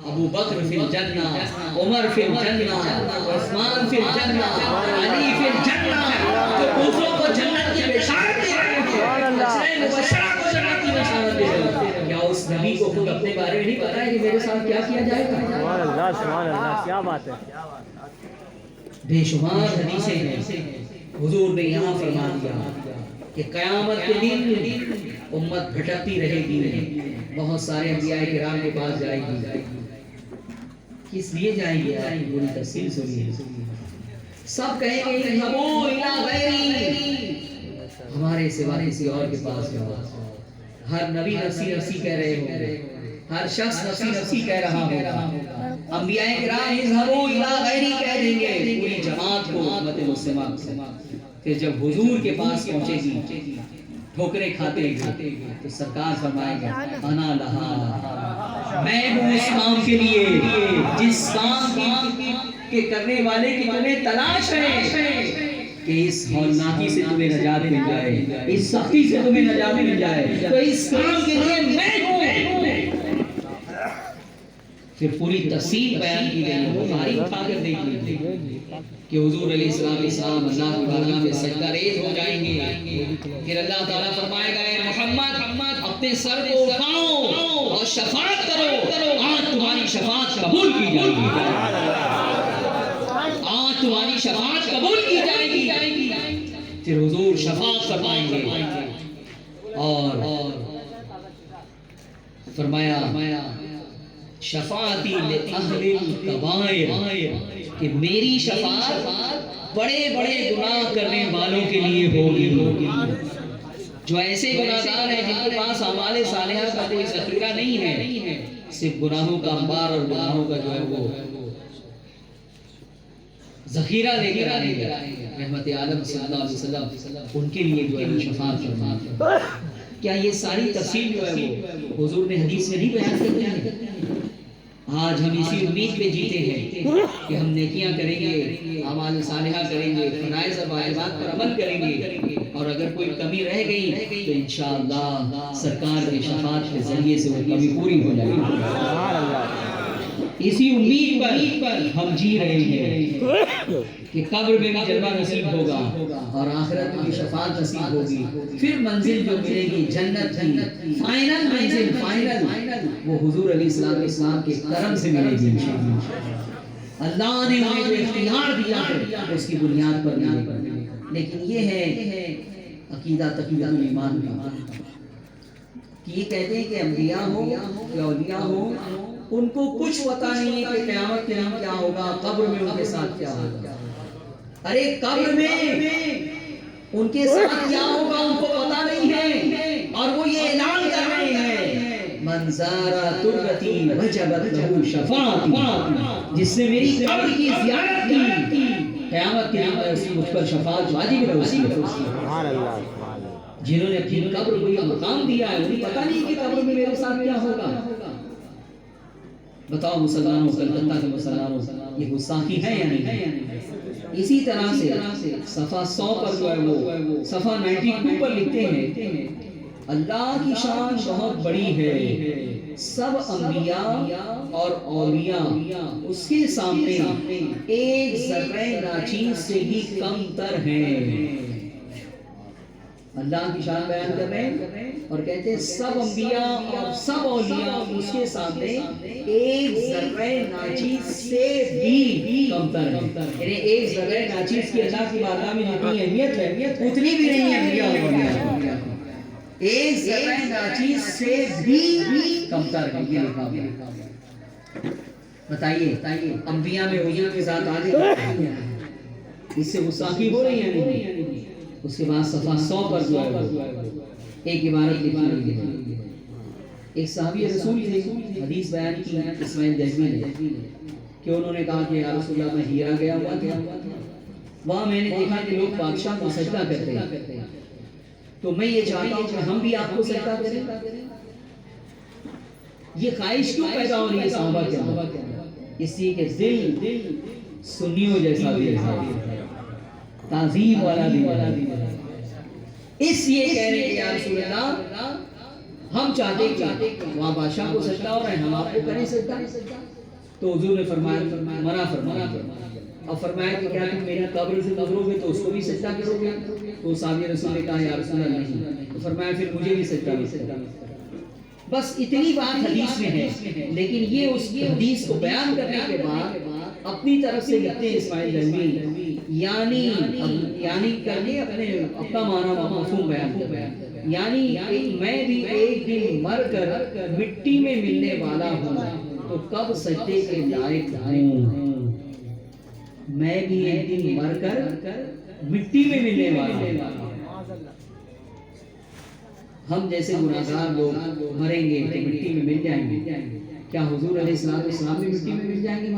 ابو بکر فی الجنہ، عمر فی الجنہ، عثمان فی الجنہ، علی فی الجنہ، جو دوسروں کو جنت کی بشارت دے رہے ہیں، حسین مبشرہ کو جنت کی بشارت دے رہے ہیں، کیا اس نبی کو خود اپنے بارے میں نہیں پتا ہے کہ میرے ساتھ کیا کیا جائے گا؟ سبحان اللہ سبحان اللہ، کیا بات ہے. بے شمار حدیثیں ہیں. حضور نے یہاں فرما دیا کہ قیامت کے دن امت بھٹکتی رہے گی، بہت سارے انبیاء کرام کے پاس جائے گی. کس لیے جائیں گے؟ آپ کی پوری تفصیل سنیے. سب کہیں گے اذهبوا الی غیری، ہمارے سوا کسی اور کے پاس جاؤ. ہر نبی نفسی نفسی کہہ رہے ہوں گے، ہر شخص نفسی نفسی کہہ رہا ہوگا. انبیاء کرام اذهبوا الی غیری کہہ دیں گے پوری جماعت کو، امت مسلمہ کو. پھر جب حضور کے پاس پہنچے گی، ٹھوکریں کھاتے گی، تو سرکار فرمائے گا انا لہا، میں ہوں اس کام کے لیے جس کام کے کرنے والے کی تمہیں تلاش ہے، کہ اس ہولناکی سے تمہیں نجات مل جائے، اس سختی سے تمہیں نجات مل جائے، تو اس کام کے لیے میں ہوں. پھر پوری تفصیل بیان کی گئی. بخاری اٹھا کر دیکھ لیجیے کہ حضور علیہ السلام اللہ کی بارگاہ میں سجدہ ریز ہو جائیں گے. پھر اللہ تعالیٰ فرمائے گا اے محمد اپنے سر کو اٹھاؤ اور شفاعت کرو، آج تمہاری شفاعت قبول کی جائے گی، آج تمہاری شفاعت قبول کی جائے گی. پھر حضور شفاعت فرمائیں گے اور فرمایا شفاعتی لأہل الکبائر، کہ میری شفاعت بڑے بڑے گناہ کرنے والوں کے لیے ہوگی، جو ایسے گناہگار ہیں جن کے پاس اعمال صالحہ کا کوئی ذخیرہ نہیں ہے، صرف گناہوں کا انبار اور گناہوں کا جو ہے وہ ذخیرہ لے کر آئیں گے. رحمت عالم صلی اللہ علیہ وسلم ان کے لیے جو ہے وہ شفاعت فرماتے. کیا یہ ساری تفصیل جو ہے وہ حضور نے حدیث میں نہیں بیان کر دی ہے؟ آج ہم اسی امید پہ جیتے ہیں کہ ہم نیکیاں کریں گے، اعمال صالحہ کریں گے، فرائض اور واجبات پر عمل کریں گے، اور اگر کوئی کمی رہ گئی تو انشاءاللہ سرکار کی شفاعت کے ذریعے سے وہ کمی پوری ہو جائے گی. اسی امید پر ہم جی رہے ہیں کہ قبر میں بھی جلوہ نصیب ہوگا اور آخرت میں بھی شفاعت نصیب ہوگی. پھر منزل جو ملے گی جنت کی فائنل منزل، فائنل وہ حضور علیہ السلام کے کرم سے ملے گی انشاءاللہ. اللہ نے ہمیں جو اختیار دیا ہے اس کی بنیاد پر ملے گی. لیکن یہ ہے عقیدہ تقیدہ ایمان کا کہ یہ کہتے ہیں کہ انبیاء ہوں یا اولیاء ہوں ان کو کچھ پتا نہیں ہے کہ قیامت کے دن کیا ہوگا، قبر میں ان کے ساتھ کیا ہوگا. ارے قبر میں ان کے ساتھ کیا ہوگا ان کو پتا نہیں ہے، اور وہ یہ اعلان کر رہے ہیں من زار تربتی وجبت لہ شفاعتی، جس نے میری قبر کی زیارت کی قیامت کے دن اس کی مجھ پر شفاعت واجب ہے. سبحان اللہ. جنہوں نے اپنی قبر کو یہ مقام دیا ہے انہیں پتا نہیں کہ قبر میں میرے ساتھ کیا ہوگا. بتاؤ مسلمانوں، کلکتہ کے مسلمانوں، یہ گستاخی ہے یا نہیں ہے؟ اسی طرح سے صفحہ 100 پر جو ہے وہ صفحہ 92 پر لکھتے ہیں اللہ کی شان بہت بڑی ہے، سب انبیاء اور اولیاء اس کے سامنے ایک ذرہ ناچیز سے بھی کم تر ہیں. اللہ کی شان بیان کر رہے ہیں اور کہتے ہیں سب انبیاء اور سب اولیاء اس کے سامنے ایک ذرہ ناچیز سے بھی کم تر ہیں. یعنی ایک ذرہ ناچیز کی اللہ کی بارگاہ میں جتنی اہمیت ہے اتنی بھی نہیں ہے انبیاء اور اولیاء. ایک ذرہ ناچیز سے بھی کم تر ہے. یہ لکھا ہے. بتائیے انبیاء میں حضور کے ساتھ آگے اس سے گستاخی ہو رہی ہے نہیں؟ اس کے بعد صفحہ 100 پر جو ہے ایک عبارت لکھی ہوئی ہے. ایک صحابی رسول تھے، حدیث بیان کی اسماعیل دہلوی نے کہ انہوں نے کہا کہ یا رسول اللہ میں ہیرا گیا ہوا تھا، وہاں میں نے دیکھا کہ لوگ بادشاہ کو سجدہ کرتے ہیں، تو میں یہ چاہتا ہوں کہ ہم بھی آپ کو سجدہ کریں. یہ خواہش کیوں پیدا ہو رہی ہے صحابہ کے اندر؟ اس لیے کہ دل سنیوں جیسا دل ہے، تعظیم والا دل ہے. اس لیے کہہ رہے ہیں یا رسول اللہ ہم چاہتے کہ وہاں بادشاہ کو سجدہ ہو رہا ہے، ہم آپ کو کریں سجدہ؟ تو حضور نے فرمایا منع فرمایا اور فرمایا کہ کیا تم میری قبر سے گزرو گے تو اس کو بھی سجدہ کرو گے؟ تو صحابی رسول نے کہا یا رسول اللہ نہیں، تو فرمایا پھر مجھے بھی سجدہ کرو۔ بس اتنی بات حدیث میں ہے، لیکن یہ اس حدیث کو بیان کرنے کے بعد اپنی طرف سے لکھتے ہیں اسماعیل دہلوی، یعنی کرنے اپنا معنی مفہوم بیان کر رہے ہیں، یعنی میں بھی ایک دن مر کر مٹی میں ملنے والا ہوں تو کب سجدے کے لائق ہوں؟ میں بھی ایک دن مر کر مٹی میں ملنے والا ہوں۔ ہم جیسے گناہگار لوگ مریں گے تو مٹی میں مل جائیں گے، کیا حضور علیہ السلام بھی مٹی میں مل جائیں گے؟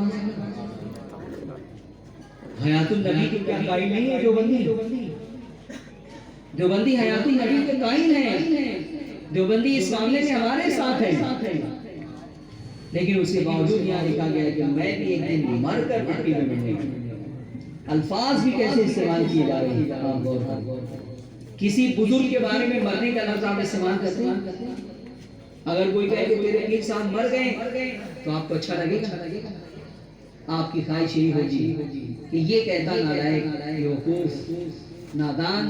حیات النبی کے کیا قائل نہیں ہے دیوبندی حیات النبی کے قائل ہیں، دیوبندی اس معاملے میں ہمارے ساتھ ہیں، لیکن اس کے باوجود یہاں لکھا گیا ہے کہ میں بھی ایک دن مر کر مٹی میں ملنے گا۔ الفاظ بھی کیسے استعمال کیے جا رہے ہیں، آپ غور کریں۔ کسی بزرگ کے بارے میں مرنے کا لفظ آپ استعمال کرتے ہیں؟ اگر کوئی کہے کہ تیرے پیر صاحب مر گئے تو آپ کو اچھا لگے گا؟ آپ کی خواہش یہی ہوگی کہ یہ کہتا نالائق، بیوقوف، نادان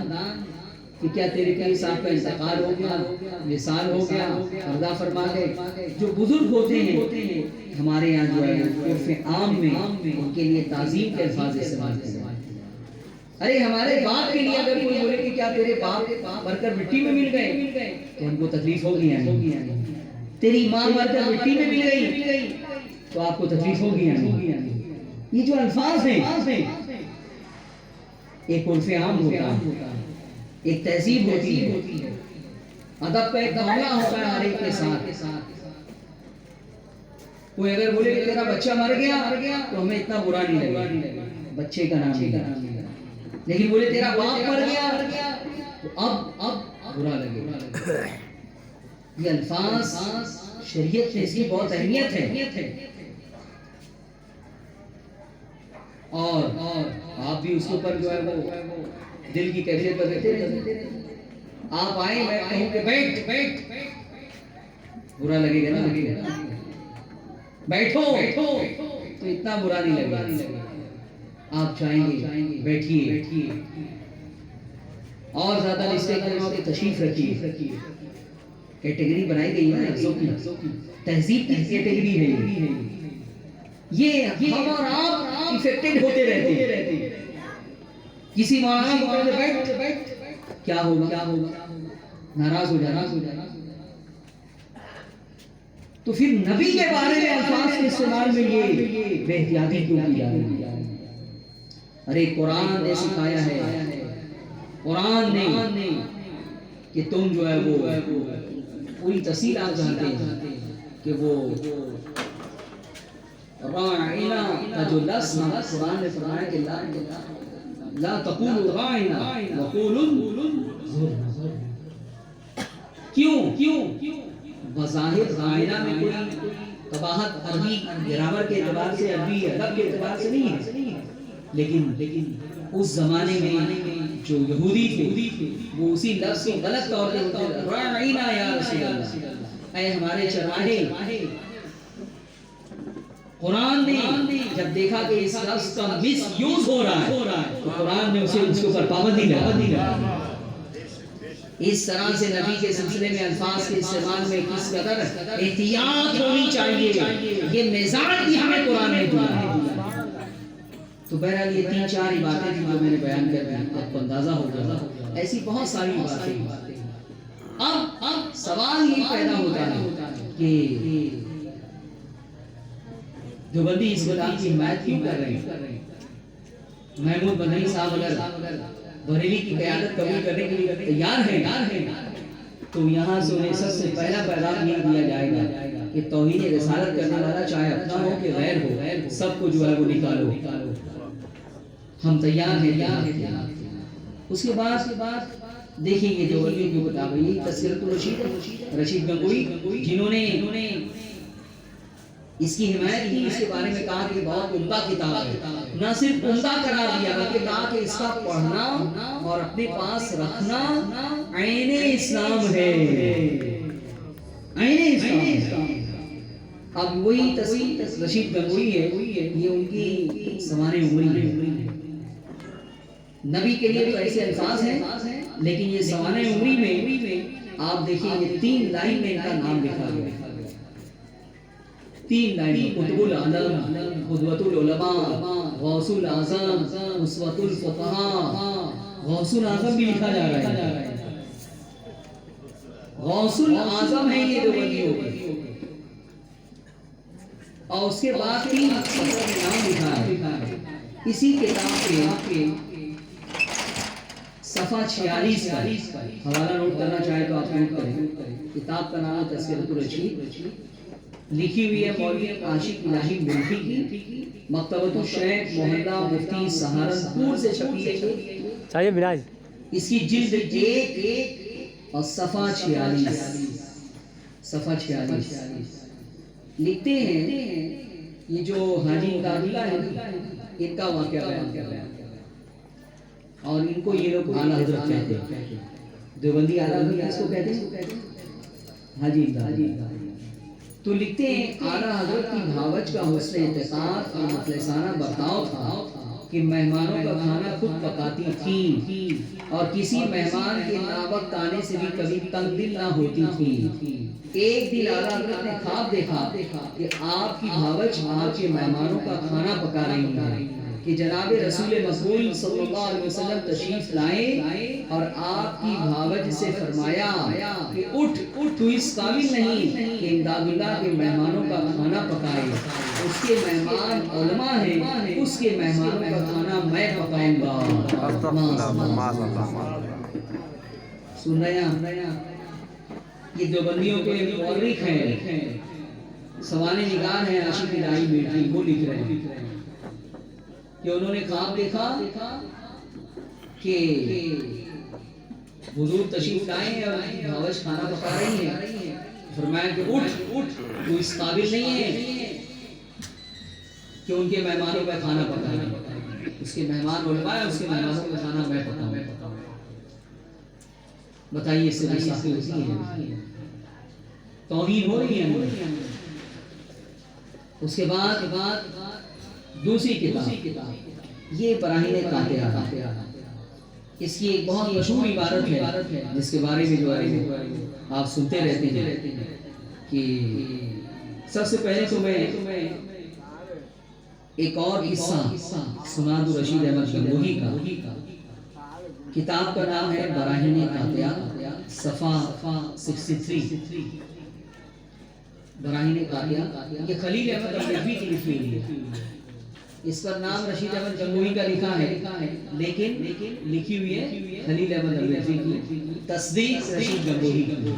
کہ کیا تیرے پیر صاحب کا انتقال ہو گیا، وصال ہو گیا، پردہ فرما گئے۔ جو بزرگ ہوتے ہیں ہمارے یہاں جو ہے عرف عام میں ان کے لیے تعظیم کے الفاظ استعمال کرتے ہیں۔ ارے ہمارے باپ کے لیے اگر کوئی بولے کہ کیا تیرے باپ مر کر مٹی میں مل گئے تو ان کو تکلیف ہوگی، تیری ماں مر کر مٹی میں مل گئی تو آپ کو تکلیف ہوگی۔ یہ جو الفاظ ہیں ایک عرف عام ہوتا ہے، ایک تہذیب ہوتی ہے، ادب کا ایک معاملہ ہوتا ہے ہر ایک کے ساتھ۔ کوئی اگر بولے کہ تیرا بچہ مر گیا تو ہمیں اتنا برا نہیں لگے، بچے کا نام نہیں، لیکن بولے تیرا باپ مر گیا تو اب برا لگے۔ یہ الفاظ شریعت میں اس کی بہت اہمیت ہے، اور آپ بھی اس کے اوپر جو ہے وہ دل کی کیفیت بدلتے رہتے۔ آپ آئیں میں کہوں کہ بیٹھ، برا لگے گا نا، بیٹھو تو اتنا برا نہیں لگے گا۔ آپ چاہیں گے بیٹھیے، اور زیادہ رشتے کے تشریف رکھیے۔ کیٹیگری بنائی گئی ہے لفظوں کی، تہذیب کی کیٹیگری ہے یہ، ہم اور آپ افیکٹڈ ہوتے رہتے ہیں۔ کسی مولانا کو کہتے بیٹھ، کیا ہوگا؟ ناراض ہو جانا۔ تو پھر نبی کے بارے میں الفاظ کے استعمال میں یہ بے احتیاطی کیوں کی جا رہی ہے؟ ارے قرآن نے سکھایا ہے، قرآن نے کہ تم جو ہے وہ پوری تفصیل آپ جانتے ہیں کہ وہ راعنا کا جو لفظ قرآن نے فرمایا کہ لا تقولوا راعنا وقولوا انظرنا۔ کیوں؟ بظاہر راعنا میں کوئی قباحت عربی گرامر کے اعتبار سے، عربی ادب کے اعتبار سے نہیں ہے، لیکن اس زمانے میں جو یہودی تھے وہ اسی لفظ کو غلط طور پہ راعنا یا رسول اللہ، اے ہمارے چرواہے۔ قرآن نے جب دیکھا کہ اس لفظ کا مس یوز ہو رہا ہے تو قرآن نے اس کے اوپر پابندی لگا۔ اس طرح سے نبی کے سلسلے میں الفاظ کے استعمال میں کس قدر احتیاط ہونی چاہیے، یہ مزاج بھی ہمیں قرآن نے دیا ہے۔ تو بہرحال یہ 3-4 باتیں تھیں جو میں نے بیان کر دی، آپ کو اندازہ ہوگا ایسی بہت ساری باتیں۔ اب سوال یہ پیدا ہوتا ہے کہ دیوبندی اس کتاب کی حمایت کیوں کر رہے ہیں؟ محمود مدنی صاحب اگر بریلی کی قیادت قبول کرنے کے لیے تیار ہیں تو یہاں سے انہیں سب سے پہلا پیغام یہ دیا جائے گا کہ توہین رسالت کرنے والا چاہے اپنا ہو کہ غیر ہو، سب کو جو ہے وہ نکالو، ہم تیار ہیں۔ اس کے بعد دیکھیں یہ دیوبندی کی کتاب ہے، یہ تذکرۃ الرشید رشید گنگوئی جنہوں نے اس کی حمایت کی، اس کے بارے میں کہا کہ بہت عمدہ کتاب ہے، نہ صرف عمدہ قرار دیا بلکہ کہا کہ اس کا پڑھنا اور اپنے پاس رکھنا عین اسلام ہے۔ عین اسلام۔ اب وہی تصویر رشید گنگوئی ہے، یہ ان کی سوانح عمری ہے۔ نبی کے لیے تو ایسے الفاظ ہیں، لیکن یہ سوانح عمری میں آپ دیکھیں یہ 3 لائن میں ان کا نام لکھا گیا ہے۔ 3 لائن، قطب العالم، قدوۃ العلماء، غوث الاعظم، اسوۃ الفقہاء۔ غوث الاعظم بھی لکھا جا رہا ہے، غوث الاعظم ہے یہ دیوبندیوں کے۔ اور اس کے بعد 3 سطروں میں نام لکھا ہے۔ اسی کتاب کے صفحہ 46 کا حوالہ نوٹ کرنا چاہے تو آپ نوٹ کریں۔ کتاب کا نام ہے تذکرۃ الرشید، لکھی ہوئی ہے مولوی عاشق الہی ملکی کی، مکتبۃ الشیخ محلہ مفتی سہارنپور سے چھپی ہے۔ چاہیے بلاج اس کی جلد 1 اور صفحہ 46، صفحہ 46 لکھتے ہیں یہ جو حاجی عبداللہ ہے ان کا واقعہ بیان کر رہے ہیں، اور ان کو یہ لوگ اعلیٰ حضرت کہتے ہیں۔ دیوبندی اعلیٰ حضرت اس کو کہتے ہیں حاجی عبداللہ۔ تو لکھتے ہیں اعلیٰ حضرت کی بھاوچ کا حسن اعتقاد اور مخلصانہ برتاؤ تھا کہ مہمانوں کا کھانا خود پکاتی تھی اور کسی مہمان کے ناوقت آنے سے بھی کبھی تنگ دل نہ ہوتی تھی۔ ایک دن اعلیٰ حضرت نے خواب دیکھا کہ آپ کی بھاوچ آپ کے مہمانوں کا کھانا پکا رہی ہیں کہ جناب رسول مقبول صلی اللہ علیہ وسلم تشریف لائے، اور آپ کی بھاوچ سے فرمایا کہ اٹھ تو اس قابل نہیں کہ امداد اللہ کے مہمانوں کا کھانا پکائے، اس کے مہمان علماء ہیں، اس کے مہمانوں کا کھانا میں پکاؤں گا۔ سن رہے ہیں یہ دیوبندیوں کے مورخ ہیں، سوانح نگار ہیں عاشق الہی ملکی، وہ لکھ رہے ہیں کہ انہوں نے خواب دیکھا کہ حضور تشریف لائے اور بھاوچ کھانا پکا رہی ہیں، فرمایا کہ اٹھ تو اس قابل نہیں ہے کہ ان کے مہمانوں کا کھانا پکائے، اس کے مہمان علماء ہیں، اس کے مہمانوں کا کھانا میں پکاؤں۔ بتائیے اس سے گستاخی ہوتی ہے، توہین ہو رہی ہے۔ اس کے بعد دوسری کتاب یہ براہین قاطعہ، اس کی ایک بہت مشہور عبارت ہے جس کے بارے میں جو ہے آپ سنتے رہتے ہیں کہ سب سے پہلے تو میں ایک اور قصہ سنا دوں رشید احمد گنگوہی کا۔ کتاب کا نام ہے براہین قاطعہ، صفحہ 63۔ براہین قاطعہ یہ خلیل احمد گنگوہی کی لکھی ہوئی ہے، اس پر نام رشید احمد گنگوہی کا لکھا ہے، لیکن لکھی ہوئی ہے خلیل احمد گنگوہی کی، تصدیق رشید گنگوہی کی،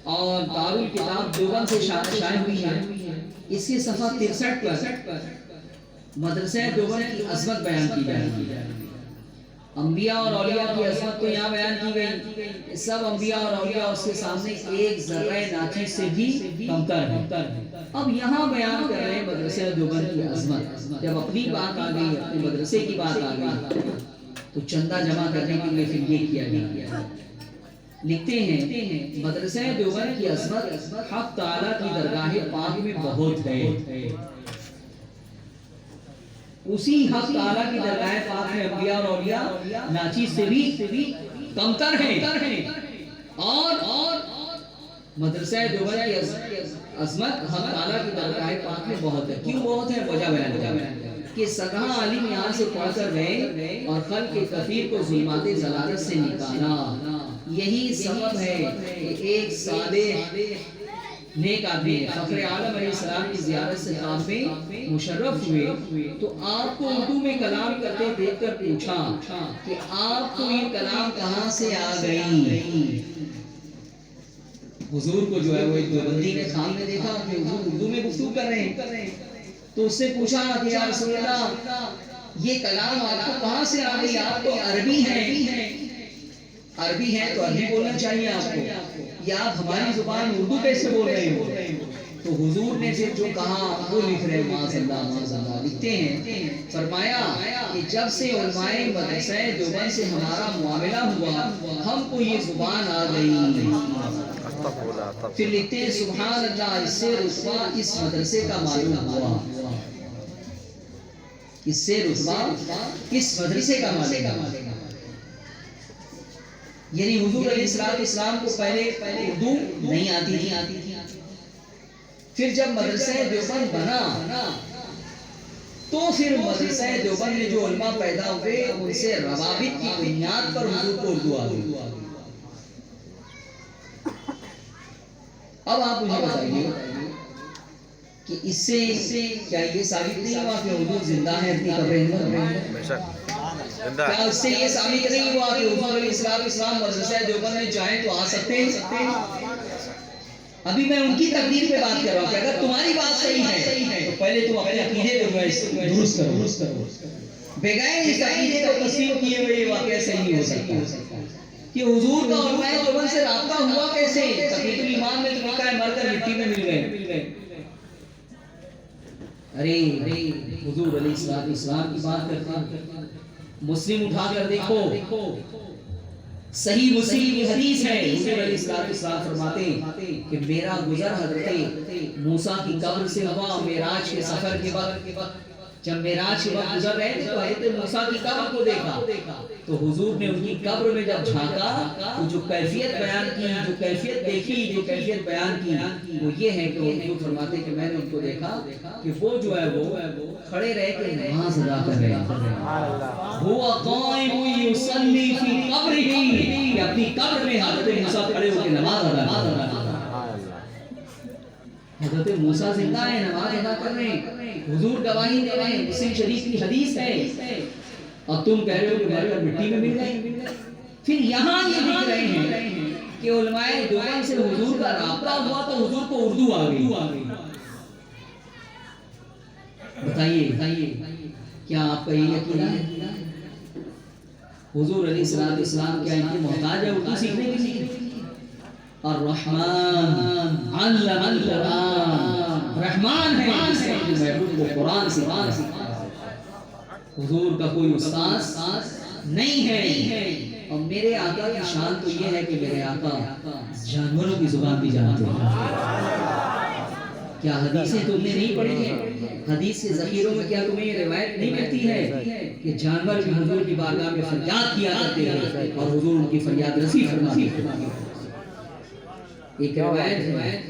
اور دارالکتاب دیوبند سے شائع ہوئی ہے۔ اس کے صفحہ 63 پر مدرسہ دیوبند کی عظمت بیان کی جاتی ہے۔ انبیاء اور اولیاء کی عظمت تو یہاں بیان کی گئی، سب انبیاء اور اولیاء اس کے سامنے ایک ذرہ ناچیز سے بھی کمتر ہے۔ اب یہاں بیان کر رہے ہیں مدرسہ دیوبند کی عظمت۔ جب اپنی بات آ گئی، اپنے مدرسے کی بات آ گئی، تو چندہ جمع کرنے کے لیے پھر یہ کیا گیا۔ لکھتے ہیں مدرسہ دیوبند کی عظمت حق تعالیٰ کی درگاہ پاک میں بہت ہے، اسی حق تعالیٰ کی درگاہ پاک میں انبیاء اور اولیاء ناچیز سے بھی کمتر ہیں، اور مدرسہ دیوبند کی عظمت حق تعالیٰ کی درگاہ پاک میں بہت ہے۔ کیوں بہت ہے؟ وجہ بیان کریں کہ سگاں عالم یہاں سے پڑھ کر گئے اور خلق کے کثیر کو ظلمات ضلالت سے نکالا۔ یہی سبب ہے کہ ایک صالح نیک آدمی فخر عالم علیہ السلام کی زیارت سے آپ میں مشرف ہوئے، تو آپ کو اردو میں کلام کرتے دیکھ کر پوچھا کہ آپ کو یہ کلام کہاں سے آ گئی۔ حضور کو جو ہے وہ ایک دیوبندی نے خواب میں دیکھا کہ حضور اردو میں گفتگو کر رہے ہیں، تو اس سے پوچھا کہ یا رسول اللہ یہ کلام آپ کو کہاں سے آ گئی؟ آپ تو عربی ہیں، عربی ہے تو عربی بولنا چاہیے آپ کو، یا آپ ہماری زبان اردو کیسے بول رہے ہو؟ تو حضور نے پھر جو کہا وہ لکھ رہے معاذ اللہ لکھتے ہیں، فرمایا کہ جب سے علماء مدرسہ دیوبند سے ہمارا معاملہ ہوا، ہم کو یہ زبان آ گئی۔ پھر لکھتے ہیں سبحان اللہ، اس سے رتبہ اس مدرسے کا معلوم ہوا، اس سے رتبہ اس مدرسے کا معلوم ہوا۔ یعنی حضور علیہ السلام کو پہلے اردو نہیں آتی تھی، پھر جب مدرسہ دیوبند بنا تو پھر مدرسہ دیوبند میں جو علماء پیدا ہوئے ان سے روابط کی بنیاد پر حضور کو اردو آ گئی۔ اب آپ مجھے بتائیے کہ اس سے کیا یہ ثابت نہیں ہوا کہ حضور زندہ ہے اپنی قبر اندر؟ کیا اس سے یہ ثابت نہیں ہوا کہ حضور علیہ السلام مدرسہ دیوبند میں چاہیں تو آ سکتے ہیں؟ ابھی میں ان کی تقدیر پہ بات کر رہا ہوں کہ اگر تمہاری بات صحیح ہے تو پہلے تم اپنے عقیدے کو درست کرو، بغیر اس عقیدے کو تسلیم کیے ہوئے یہ واقعہ صحیح نہیں ہو سکتا کہ حضور کا علماء دیوبند سے رابطہ ہوا کیسے؟ تقیید الایمان میں تو لکھا ہے مر کر مٹی میں مل گئے۔ ارے حضور علیہ السلام کی بات کرتا ہوں، مسلم اٹھا کر دیکھو، صحیح مسلم کی حدیث ہے، حضور علیہ السلام فرماتے ہیں کہ میرا گزر حضرت موسیٰ کی قبر سے ہوا معراج کے سفر کے وقت، جب معراج کے وقت گزر رہے تھے تو حضرت موسیٰ کی قبر کو دیکھا تو حضور نے ان کی قبر میں جب جھانکا تو جو کیفیت بیان کی، جو کیفیت دیکھی، جو کیفیت بیان کی وہ یہ ہے کہ حضور فرماتے کہ میں نے ان کو دیکھا کہ وہ جو ہے وہ کھڑے رہ کے نماز ادا کر رہے ہیں، وہ قائم یصلی فی قبرہ، کہ اپنی قبر میں حضرت موسیٰ کھڑے ہو کے نماز ادا کر رہے ہیں۔ حضرت موسیٰ زندہ ہے، نماز ادا کر رہے ہیں، حضور گواہی دے رہے ہیں، مسلم شریف کی حدیث ہے، اور تم کہہ رہے ہو کہ مر کر مٹی میں مل گئے۔ پھر یہاں یہ لکھ رہے ہیں کہ علماء دیوبند سے حضور کا رابطہ ہوا تو حضور کو اردو آ گئی۔ بتائیے کیا آپ کا یہ یقین ہے؟ حضور علیہ السلام کیا ان کی محتاج ہے اردو سیکھنے کے لیے؟ الرحمن علم القرآن، رحمان ہے جس نے اپنے محبوب کو قرآن سکھایا۔ حضور کا کوئی استاذ نہیں ہے، اور میرے آقا کی شان تو یہ ہے کہ میرے آقا جانوروں کی زبان بھی جانتے ہیں۔ کیا حدیثیں تم نے نہیں پڑھی ہیں؟ حدیث کے ذخیروں میں کیا تمہیں یہ روایت نہیں ملتی ہے کہ جانور بھی حضور کی بارگاہ میں فریاد کیا کرتے ہیں اور حضور ان کی فریاد رسی فرماتے ہیں؟ ایک روایت ہے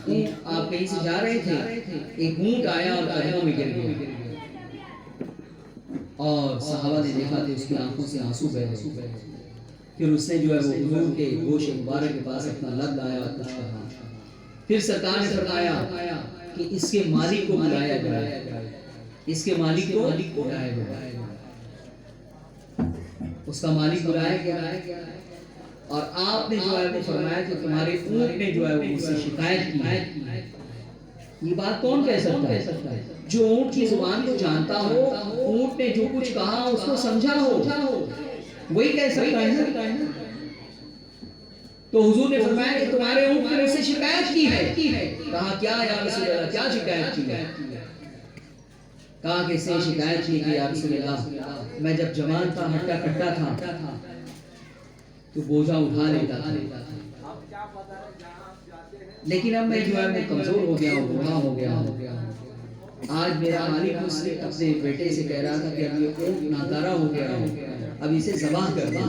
کہ آپ کہیں سے جا رہے تھے، ایک اونٹ آیا اور قدموں میں گر گیا، اور صحابہ نے دیکھا کہ اس کی آنکھوں سے آنسو بہہ رہے، پھر اس نے جو ہے وہ حضور کے گوش مبارک کے پاس اپنا لب لایا اور کچھ کہا، پھر سرکار نے فرمایا کہ اس کے مالک کو بلایا جائے، اس کے مالک کو بلایا جائے۔ اس کا مالک بلایا گیا اور آپ نے جو ہے وہ فرمایا کہ تمہارے اونٹ نے جو ہے وہ مجھ سے شکایت کی۔ یہ بات کون کہہ سکتا ہے؟ جو اونٹ کی زبان کو جانتا ہو، اونٹ نے جو کچھ کہا اس کو سمجھا ہو، وہی کہہ سکتا ہے۔ تو حضور نے فرمایا کہ تمہارے اونٹ نے مجھ سے شکایت کی ہے۔ کہا کیا یا رسول اللہ، کیا شکایت کی ہے؟ کہا کہ اس نے شکایت کی کہ یا رسول اللہ میں جب جوان تھا، ہٹا کٹا تھا تو بوجھا اٹھا لیتا تھا، لیکن اب میں جو ہے میں کمزور ہو گیا ہوں، بوڑھا ہو گیا ہوں۔ آج میرا مالک مجھ سے اپنے بیٹے سے کہہ رہا تھا کہ اب یہ اونٹ ناکارہ ہو گیا ہے، اب اسے ذبح کر دیں۔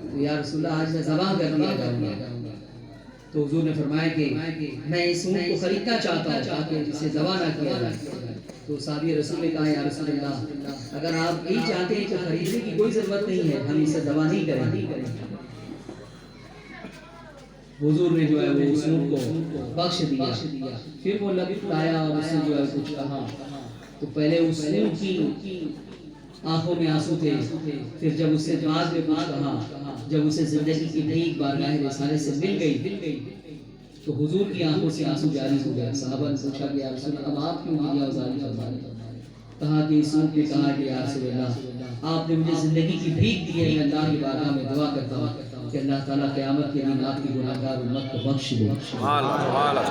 تو یا رسول اللہ آج میں ذبح کر دیا جاؤں گا۔ تو حضور نے فرمایا کہ میں اس اونٹ کو خریدنا چاہتا ہوں تاکہ اسے ذبح نہ کیا جائے۔ تو صحابی رسول نے کہا یا رسول اللہ اگر آپ یہی چاہتے ہیں کہ خریدنے کی کوئی ضرورت نہیں ہے، ہم اسے ذبح نہیں کریں گے۔ حضور نے جو ہے وہ اس اونٹ کو بخش دیا، پھر وہ لب لایا اور اس نے جو ہے کچھ کہا تو پہلے اس اونٹ کی آنکھوں میں آنسو تھے، پھر جب اس سے بعد میں کچھ کہا، جب اسے زندگی کی نئی بارگاہ رسالے سے مل گئی تو حضور کی آنکھوں سے آنسو جاری ہو گیا۔ صحابہ نے پوچھا کہ یا رسول اللہ اب آپ کیوں میری اوزاری فرما رہے ہیں؟ کہا کہ اس اونٹ نے کہا کہ یا رسول اللہ آپ نے مجھے زندگی کی بھیک دی ہے، میں اللہ کی بارگاہ میں دعا کرتا ہوں کہ اللہ تعالیٰ قیامت کے دن آپ کی گناہگار امت کو بخش دے۔ سبحان اللہ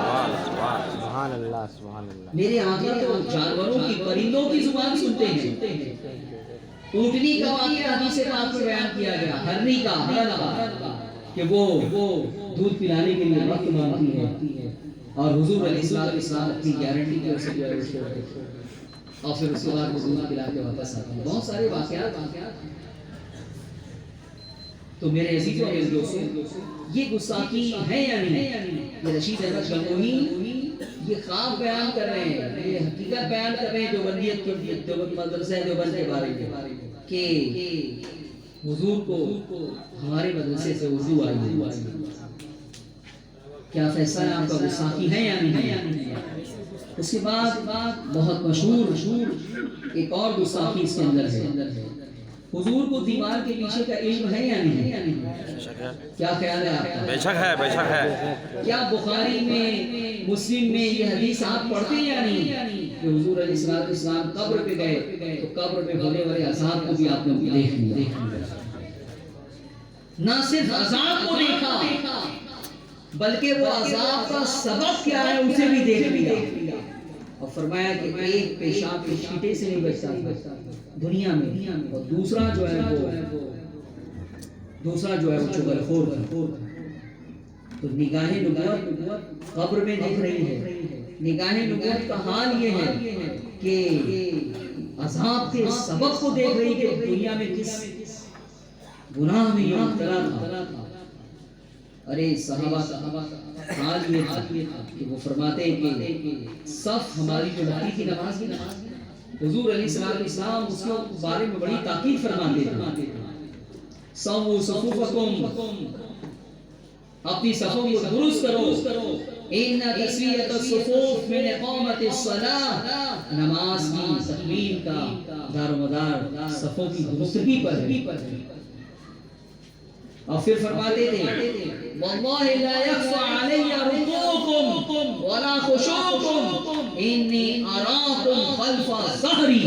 سبحان اللہ۔ میرے آقا تو جانوروں کی، پرندوں کی زبان سنتے ہیں۔ اونٹنی کا واقعہ حدیث پاک میں بیان کیا گیا، ہرنی کا، کہ وہ دودھ پلانے کے لیے وقت مانگتی ہے اور حضور علیہ السلام اپنی گارنٹی کی اسے جو ہے وہ چھوڑ دیتے ہیں اور پھر اس کے بعد وہ دودھ پلا کے واپس آتے ہیں. بہت سارے واقعات. تو میرے عزیزوں اور دوستوں یہ گستاخی ہے یا نہیں؟ یہ رشید احمد گنگوہی یہ خواب بیان کر رہے ہیں, یہ حقیقت بیان کر رہے ہیں دیوبندیت کے, دیوبند مدرسہ دیوبند کے بارے میں کہ حضور کو ہمارے مدرسے سے وضو آئی. کیا فیصلہ ہے آپ کا, گستاخی ہے یا نہیں؟ اس کے بعد بہت مشہور ایک اور گستاخی اس کے اندر ہے. حضور کو دیوار کے پیچھے کا علم ہے یا نہیں؟ کیا خیال ہے آپ کا؟ بے شک ہے, بے شک ہے. کیا بخاری میں مسلم میں یہ حدیث آپ پڑھتے ہیں یا نہیں کہ حضور علیہ السلام قبر پہ گئے تو قبر پہ ہونے والے عذاب کو بھی آپ نے دیکھ لیا. نہ صرف عذاب کو دیکھا بلکہ وہ عذاب کا سبب کیا ہے اسے بھی دیکھ لیا اور فرمایا کہ ایک پیشاب کے چھینٹے سے نہیں بچتا دنیا میں, اور دوسرا جو ہے وہ چغلخور تھا. تو نگاہ نبوت قبر میں دیکھ رہی ہے. نگاہ نبوت کا حال یہ ہے کہ عذاب کے سبب کو دیکھ رہی کہ دنیا میں کس گناہ میں یہ مبتلا تھا. ارے صحابہ حال یہ تھا کہ وہ فرماتے ہیں کہ صف ہماری جو لگتی تھی نماز کی, حضور علیہ السلام اس کے بارے میں بڑی تاکید فرماتے تھے. سووا صفوفکم, اپنی صفوں کو درست کرو. ان تسویۃ الصفوف من اقامت الصلاۃ, نماز کی تکمیل کا دار و مدار صفوں کی درستگی پر ہے. اور پھر فرماتے تھے واللہ لا یخفی علی رکوعکم ولا خشوعکم انی اراکم خلف ظہری.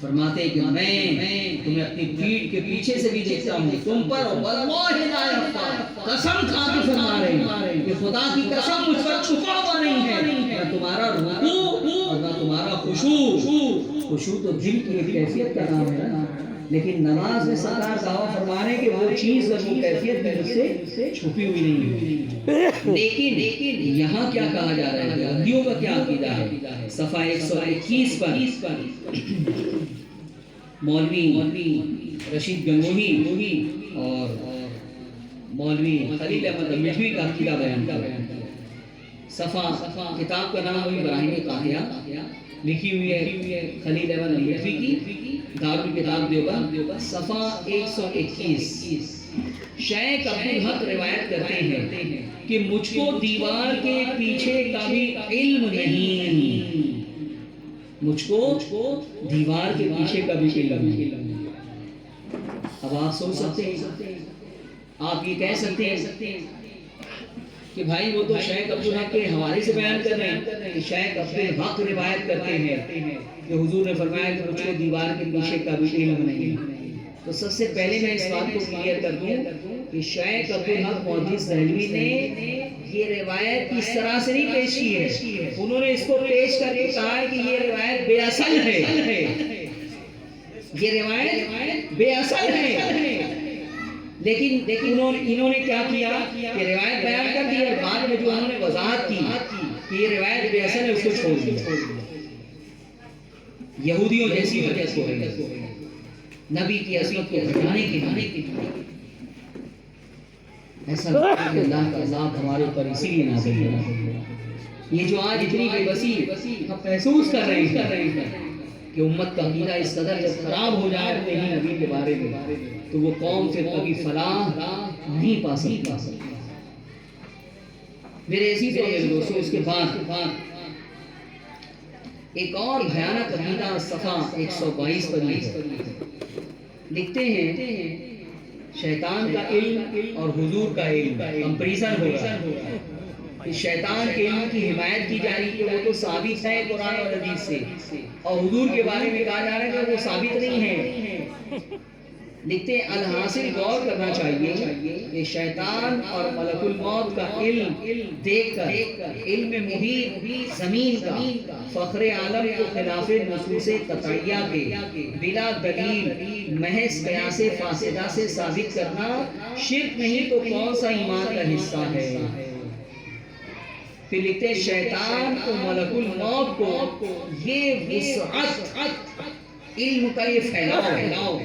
فرماتے کہ میں تمہیں اپنی پیٹھ کے پیچھے سے بھی دیکھتا ہوں تم پر. واللہ لا یخفی, قسم کھا کے فرما رہے ہیں کہ خدا کی قسم مجھ پر چھپا ہوا نہیں ہے نہ تمہارا رکوع اور نہ تمہارا خشوع. خشوع تو دل کی ایک کیفیت کا نام ہے نا, لیکن نماز میں سرکار دعویٰ فرما رہے ہیں کہ وہ چیز اور وہ کیفیت بھی مجھ سے چھپی ہوئی نہیں ہے. لیکن یہاں کیا کہا جا رہا ہے, دیوبندیوں کا کیا عقیدہ ہے؟ صفحہ 121 پر مولوی رشید گنگوہی اور مولوی خلیل احمد مٹوی کا عقیدہ بیان کر رہے ہیں. صفحہ کتاب کا نام ہوئی براہیم طاہرہ, لکھی ہوئی ہے خلیل احمد مٹوی کی, دارالکتاب دیوبند, صفحہ 121. شیخ عبدالحق روایت کرتے ہیں کہ مجھ کو دیوار کے پیچھے کا بھی علم نہیں. مجھ کو دیوار کے پیچھے کا بھی علم نہیں. اب آپ سوچ سکتے ہیں, آپ یہ کہہ سکتے ہیں کہ بھائی وہ تو شیخ عبدالحق کے حوالے سے بیان کر رہے ہیں کہ شیخ عبدالحق روایت کرتے ہیں کہ حضور نے فرمایا کہ مجھ کو دیوار کے پیچھے کا بھی علم نہیں. تو سب سے پہلے میں اس بات کو کلیئر کر دوں کہ شیخ عبدالحق محدث دہلوی نے یہ روایت اس طرح سے نہیں پیش کی ہے. انہوں نے اس کو پیش کر کے کہا ہے کہ یہ روایت بے اصل ہے, یہ روایت بے اصل ہے. لیکن انہوں نے کیا کیا کہ روایت بیان کر دی اور بعد میں جو انہوں نے وضاحت کی کہ یہ روایت بے اصل ہے اس کو چھوڑ دیا. یہودیوں جیسی وجہ سے ہے, نبی کی عصمت کو بچانے کے لیے. ایسا لگتا ہے کہ اللہ کا عذاب ہمارے اوپر اسی لیے نازل ہوا. یہ جو آج اتنی بے بسی ہم محسوس کر رہے ہیں کہ امت کا عقیدہ اس قدر جب خراب ہو جائے اپنے ہی نبی کے بارے میں تو وہ قوم پھر کبھی فلاح نہیں پا سکتی. میرے عزیزوں اور دوستوں, اس کے بعد ایک اور بھیانک عقیدہ صفحہ 122 پر لکھتے ہیں شیطان کا علم اور حضور کا علم کمپریزن ہوگا. شیطان کے علم کی حمایت کی جا رہی ہے, وہ تو ثابت ہے قرآن اور حدیث سے, اور حضور کے بارے میں کہا جا رہا ہے کہ وہ ثابت نہیں ہے. لکھتے ہیں الحاصل غور کرنا چاہیے کہ شیطان اور ملک الموت کا علم دیکھ کر علم محیط زمین کا فخر عالم کو خلاف نصوص قطعیہ کے بلا دلیل محض قیاس فاسدہ سے ثابت کرنا شرک نہیں تو کون سا ایمان کا حصہ ہے؟ پھر لکھتے ہیں شیطان کو ملک الموت کو یہ وسعت علم کا یہ پھیلاؤ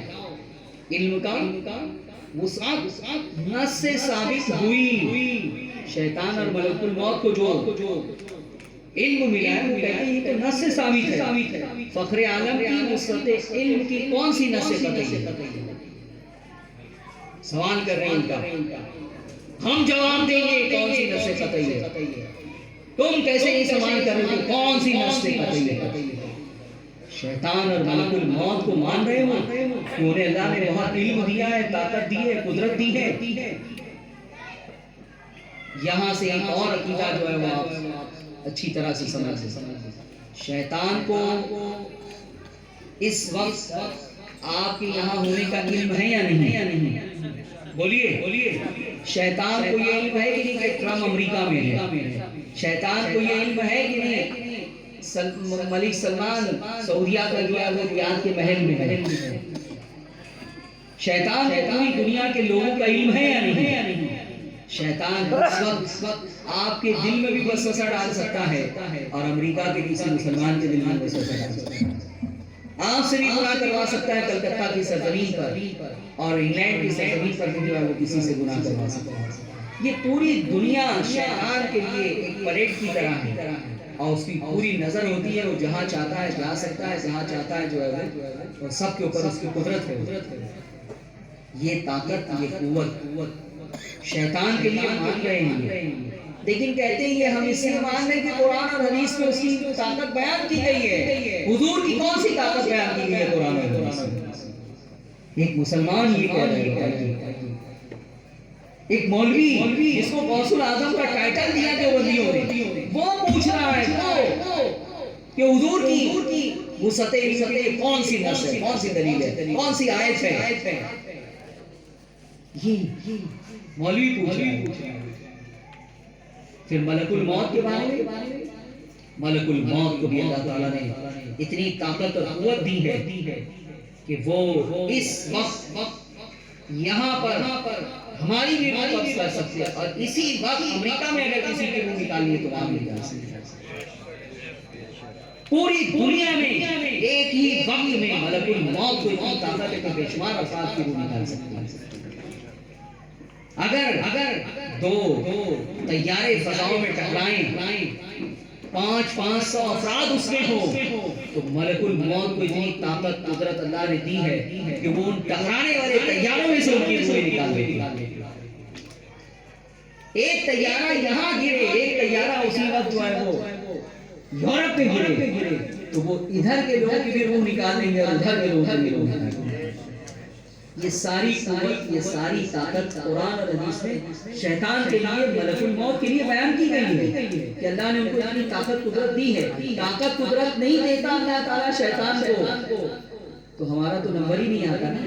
علم کا وسعت نص سے ثابت ہوئی. شیطان اور ملک الموت کو جو علم ملا ہے وہ کہتے ہیں یہ تو نص سے ثابت ہے. فخر عالم کی وسعت علم کی کون سی نص سے قطعی ہے؟ سوال کر رہے ہیں ان کا. ہم جواب دیں گے کون سی نص سے قطعی ہے. تم کیسے یہ سوال کر رہے ہو کون سی نص سے قطعی ہے؟ شیطان اور ملک الموت کو مان رہے ہو کہ انہیں اللہ نے بہت علم دیا ہے، طاقت دی ہے، قدرت دی ہے. یہاں سے ایک اور عقیدہ جو ہے وہ آپ اچھی طرح سے سمجھ. شیطان کو اس وقت آپ کے یہاں ہونے کا علم ہے یا نہیں؟ بولیے. شیطان کو یہ علم ہے کہ نہیں کہ ٹرمپ امریکہ میں ہے؟ شیطان کو یہ علم ہے کہ نہیں ملک سلمان سعودیہ کا جو ہے وہ ریاض کے محل میں ہے؟ شیطان کو پوری دنیا کے لوگوں کا علم ہے یا نہیں؟ شیطان اس وقت آپ کے دل میں بھی وسوسہ ڈال سکتا ہے اور امریکہ کے کسی مسلمان کے دل میں وسوسہ ڈال سکتا ہے. آپ سے بھی گناہ کروا سکتا ہے کلکتہ کی سرزمین پر اور انگلینڈ کی سرزمین پر جو ہے وہ کسی سے گناہ کروا سکتا ہے. یہ پوری دنیا شیطان کے لیے ایک پریڈ کی طرح ہے اور اس کی پوری نظر ہوتی ہے. وہ جہاں چاہتا ہے جا سکتا ہے، جہاں چاہتا ہے جو ہے وہ سب کے اوپر اس کی قدرت ہے. یہ طاقت، یہ قوت شیطان کے لیے مان رہے ہیں، لیکن کہتے ہیں یہ ہم اس سے مان رہے کہ قرآن اور حدیث میں اس کی طاقت بیان کی گئی ہے. حضور کی کون سی طاقت بیان کی گئی ہے قرآن اور حدیث میں؟ ایک مسلمان یہ کہہ رہے ہیں، ایک مولوی جس کو غوث اعظم کا ٹائٹل دیا دیوبندیوں نے، وہ پوچھ رہا ہے کہ حضور کی وسعت علم کون سی نص ہے، کون سی دلیل ہے، کون سی آیت ہے؟ یہ مولوی پوچھ رہا ہے. پھر ملک الموت کے بارے میں، ملک الموت کو بھی اللہ تعالیٰ نے اتنی طاقت اور قوت دی ہے کہ وہ اس وقت یہاں پر ہماری بھی روح قبض کر سکتے ہیں اور اسی وقت امریکہ میں اگر کسی کی روح نکالنی ہے تو وہاں بھی جا سکتے ہیں. پوری دنیا میں ایک ہی وقت میں ملک الموت کو اتنی طاقت ہے کہ بے شمار افراد کی روح نکال سکتے ہیں. اگر دو طیارے فضاؤں میں ٹکرائیں، 500 افراد اس میں ہو تو ملک الموت کو اتنی طاقت قدرت اللہ نے دی ہے کہ وہ ان ٹکرانے والے طیاروں میں سے ان کی روح نکال دے گی. ایک طیارہ یہاں گرے، ایک طیارہ اسی وقت جو ہے وہ یورپ میں گرے تو وہ ادھر کے لوگوں کی بھی روح نکال دیں گے اور ادھر کے لوگوں کی بھی روح نکال دیں گے. یہ ساری قوت، یہ ساری طاقت قرآن اور حدیث میں شیطان کے لیے، ملک الموت کے لیے بیان کی گئی ہے کہ اللہ نے ان کو اتنی طاقت قدرت دی ہے. طاقت قدرت نہیں دیتا اللہ تعالیٰ شیطان کو تو ہمارا تو نمبر ہی نہیں آتا نا.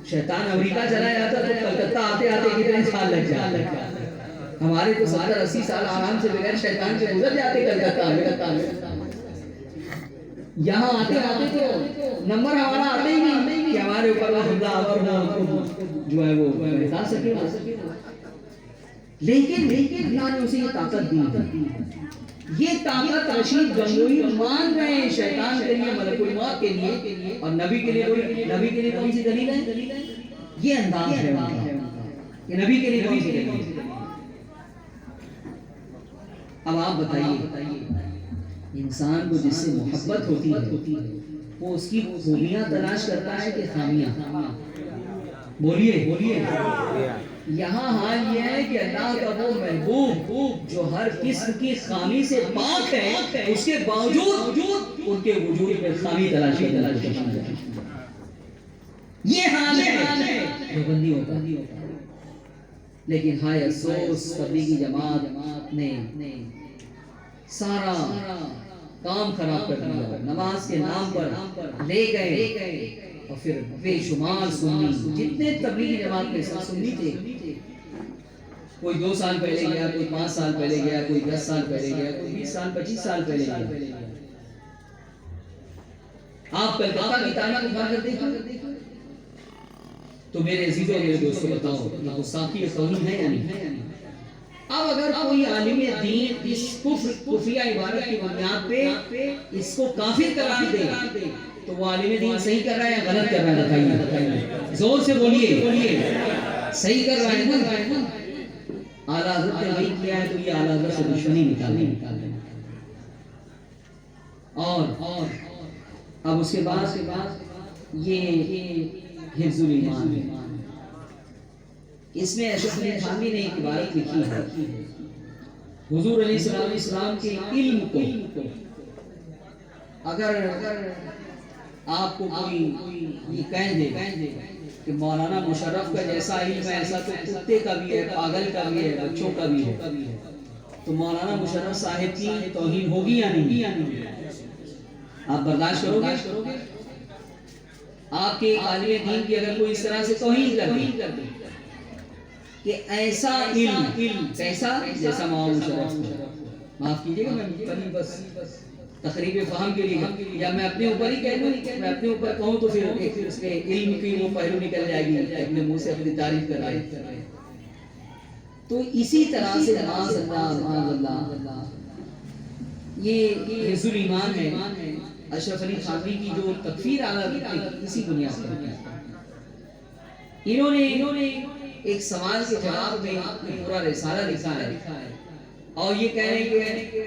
شیطان امریکہ چلا جاتا تو کلکتہ آتے آتے کتنے سال لگ جاتے. ہمارے تو 70-80 سال آرام سے بغیر شیطان کے گزر جاتے کلکتہ میں. یہاں آتے تو نمبر ہمارا آتے ہی نہیں کہ ہمارے اوپر وہ حملہ آور جو ہے وہ بتا سکے. لیکن اللہ نے اسے یہ طاقت دی. یہ طاقت رشید گنگوئی مان رہے ہیں شیطان کے لیے، ملک الموت کے لیے اور نبی کے لیے کون سی دلیل ہے؟ یہ انداز ہے ان کا کہ نبی کے لیے کون سی دلیل ہے. اب آپ بتائیے انسان کو جس سے محبت ہوتی ہے وہ اس کی خوبیاں تلاش کرتا ہے کہ خامیاں؟ بولیے. یہاں حال یہ ہے کہ اللہ کا وہ محبوب جو ہر قسم کی خامی سے پاک ہے، اس کے باوجود ان کے وجود میں خامی تلاش کرتا ہے. یہ حال ہے دیوبندی ہوتا. لیکن ہائے افسوس تبلیغی جماعت نے سارا کام خراب کر دیا. نماز کے نام پر لے گئے اور پھر بے شمار سنی، جتنے تبلیغی جماعت میں سب سنی تھے، کوئی 2 سال پہلے گیا، کوئی 5 سال پہلے گیا، کوئی 10 سال پہلے گیا، کوئی 20 سال 25 سال پہلے گیا۔ آپ کلکتہ کی تاریخ اٹھا کر دیکھیں تو میرے عزیزوں میرے دوستوں بتاؤ یہ گستاخی اور توہین ہے یا نہیں؟ اب اگر کوئی عالم دین اس کفریہ عبارت کی بنیاد پہ اس کو کافر قرار دے تو وہ عالم دین صحیح کر رہا ہے یا غلط کر رہا ہے؟ بتائیے، زور سے بولیے، صحیح کر رہا ہے نا؟ اعلیٰ حضرت نے وہی کیا ہے تو یہ اعلیٰ حضرت سے دشمنی نکال دیں۔ اور اب اس کے بعد یہ حفظ الایمان ہے، اس میں اشرف علی تھانوی نے ایک عبارت لکھی ہے، حضور علیہ السلام کے علم کو اگر آپ کو کوئی یہ کہہ دے کہ مولانا مشرف کا جیسا علم ہے ایسا تو کتے کا بھی ہے، پاگل کا بھی ہے، بچوں کا بھی ہے، تو مولانا مشرف صاحب کی توہین ہوگی یا نہیں؟ آپ برداشت کرو گے؟ آپ کے عالم دین کی اگر کوئی اس طرح سے توہین کر دے کہ ایسا علم کیسا جیسا مولانا مشرف، معاف کیجیے گا میں بس تقریب فہم کے لیے، یا میں اپنے اوپر ہی کہہ دوں، میں اپنے اوپر کہوں تو پھر اس کے علم کی وہ پہلو نکل جائے گی، اپنے منہ سے اپنی تعریف کر رہے۔ تو اسی طرح سے معاذ اللہ یہ حفظ الایمان ہے۔ اشرف علی تھانوی کی جو تکفیر اسی بنیاد پر انہوں نے ایک سوال کے جواب میں پورا رسالہ لکھا ہے اور یہ کہہ رہے ہیں کہ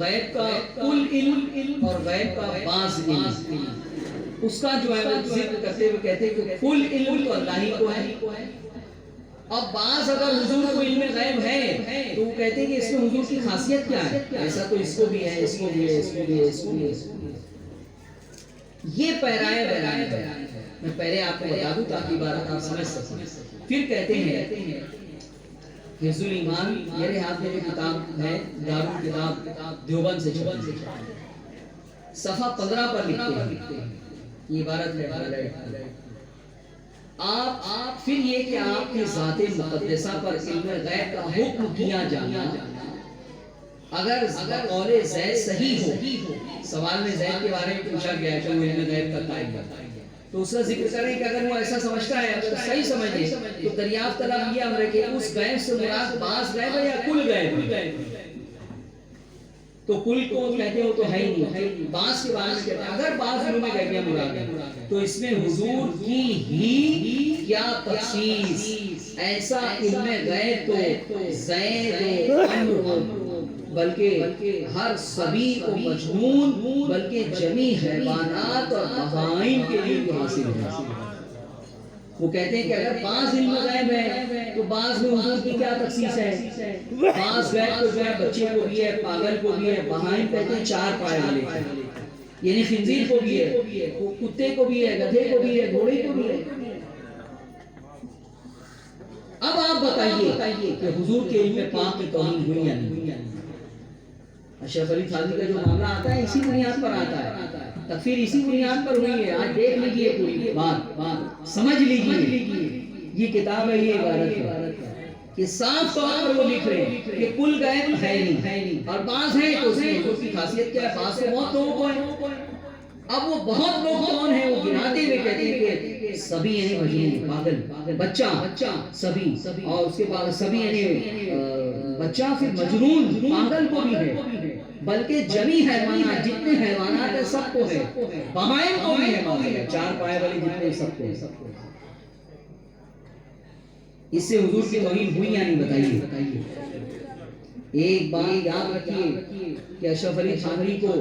غیب کا کل علم اور غیب کا بعض علم، اس کا جو ہے وہ ذکر کرتے ہوئے کہتے ہیں کہ کل علم تو اللہ ہی کو ہے، اب بعض اگر حضور کو علم غیب ہے تو وہ کہتے ہیں کہ اس میں حضور کی خاصیت کیا ہے، ایسا تو اس کو بھی ہے، اس کو بھی ہے، اس کو بھی ہے، اس کو بھی ہے۔ یہ پیرائے بیان ہے، میں پہلے آپ کو بتا دوں تاکہ بات آپ سمجھ سکیں۔ پھر کہتے ہیں حفظ الایمان، میرے ہاتھ میں جو کتاب ہے دارالکتاب دیوبند سے چھپی، صفحہ 15 پر لکھتے ہیں یہ عبارت ہے، آپ پھر یہ کہ آپ کی ذات مقدسہ پر علم غیب کا حکم کیا جانا اگر قول زید صحیح ہو، سوال میں زید کے بارے میں پوچھا گیا کہ وہ علم غیب کا قائل ہے تو اس کا ذکر کریں کہ اگر وہ ایسا سمجھتا ہے، اگر صحیح سمجھے تو دریافت طلب یہ امر ہے کہ اس غیب سے مراد بعض غیب ہے یا کل غیب ہے؟ تو کل کو کہتے ہو تو ہے ہی نہیں، بعض کے بارے میں کہتے ہیں اگر بعض علوم غیبیہ مراد ہے تو اس میں حضور کی ہی کیا تخصیص، ایسا علم غیب تو زید و عمر بلکہ ہر صبی و مجنون بلکہ جمیع حیوانات اور بہائم کے لیے بھی حاصل ہے۔ وہ کہتے ہیں کہ اگر بعض علم غیب ہے تو بعض میں حضور کی کیا تخصیص ہے، بعض غیب تو جو ہے بچے کو بھی ہے، پاگل کو بھی ہے، بہائم کہتے ہیں 4 پائے والے، یعنی خنزیر کو بھی ہے، کتے کو بھی ہے، گدھے کو بھی ہے، گھوڑے کو بھی ہے۔ اب آپ بتائیے کہ حضور کے علم پاک کی توہین ہوئی یا نہیں؟ اشرف علی تھانوی کا جو معاملہ آتا ہے اسی بنیاد پر آتا ہے، تکفیر اسی بنیاد پر ہوئی ہے۔ آج دیکھ لیجئے پوری بات سمجھ لیجئے، یہ کتاب ہے، یہ عبارت ہے کہ صاف طور پر وہ لکھ رہے ہیں کہ کل غیب ہے نہیں اور بعض ہے تو اس میں حضور کی خاصیت کیا ہے، بعض سے بہت لوگوں کو ہے۔ اب وہ بہت لوگ کون ہیں، وہ گناتے ہوئے کہتے ہیں کہ سبھی یعنی مجنون، پاگل، بچہ، سبھی، اور اس کے بعد سبھی یعنی بچہ، پھر مجنون، پاگل کو بھی ہے، بلکہ جمیع حیوانات، جتنے حیوانات ہیں سب کو ہے، بہائم کو بھی ہے، 4 پائے والے جتنے سب کو ہے۔ اس سے حضور کی توہین ہوئی یا نہیں؟ بتائیے۔ ایک بات یاد رکھیے کہ اشرف علی تھانوی کو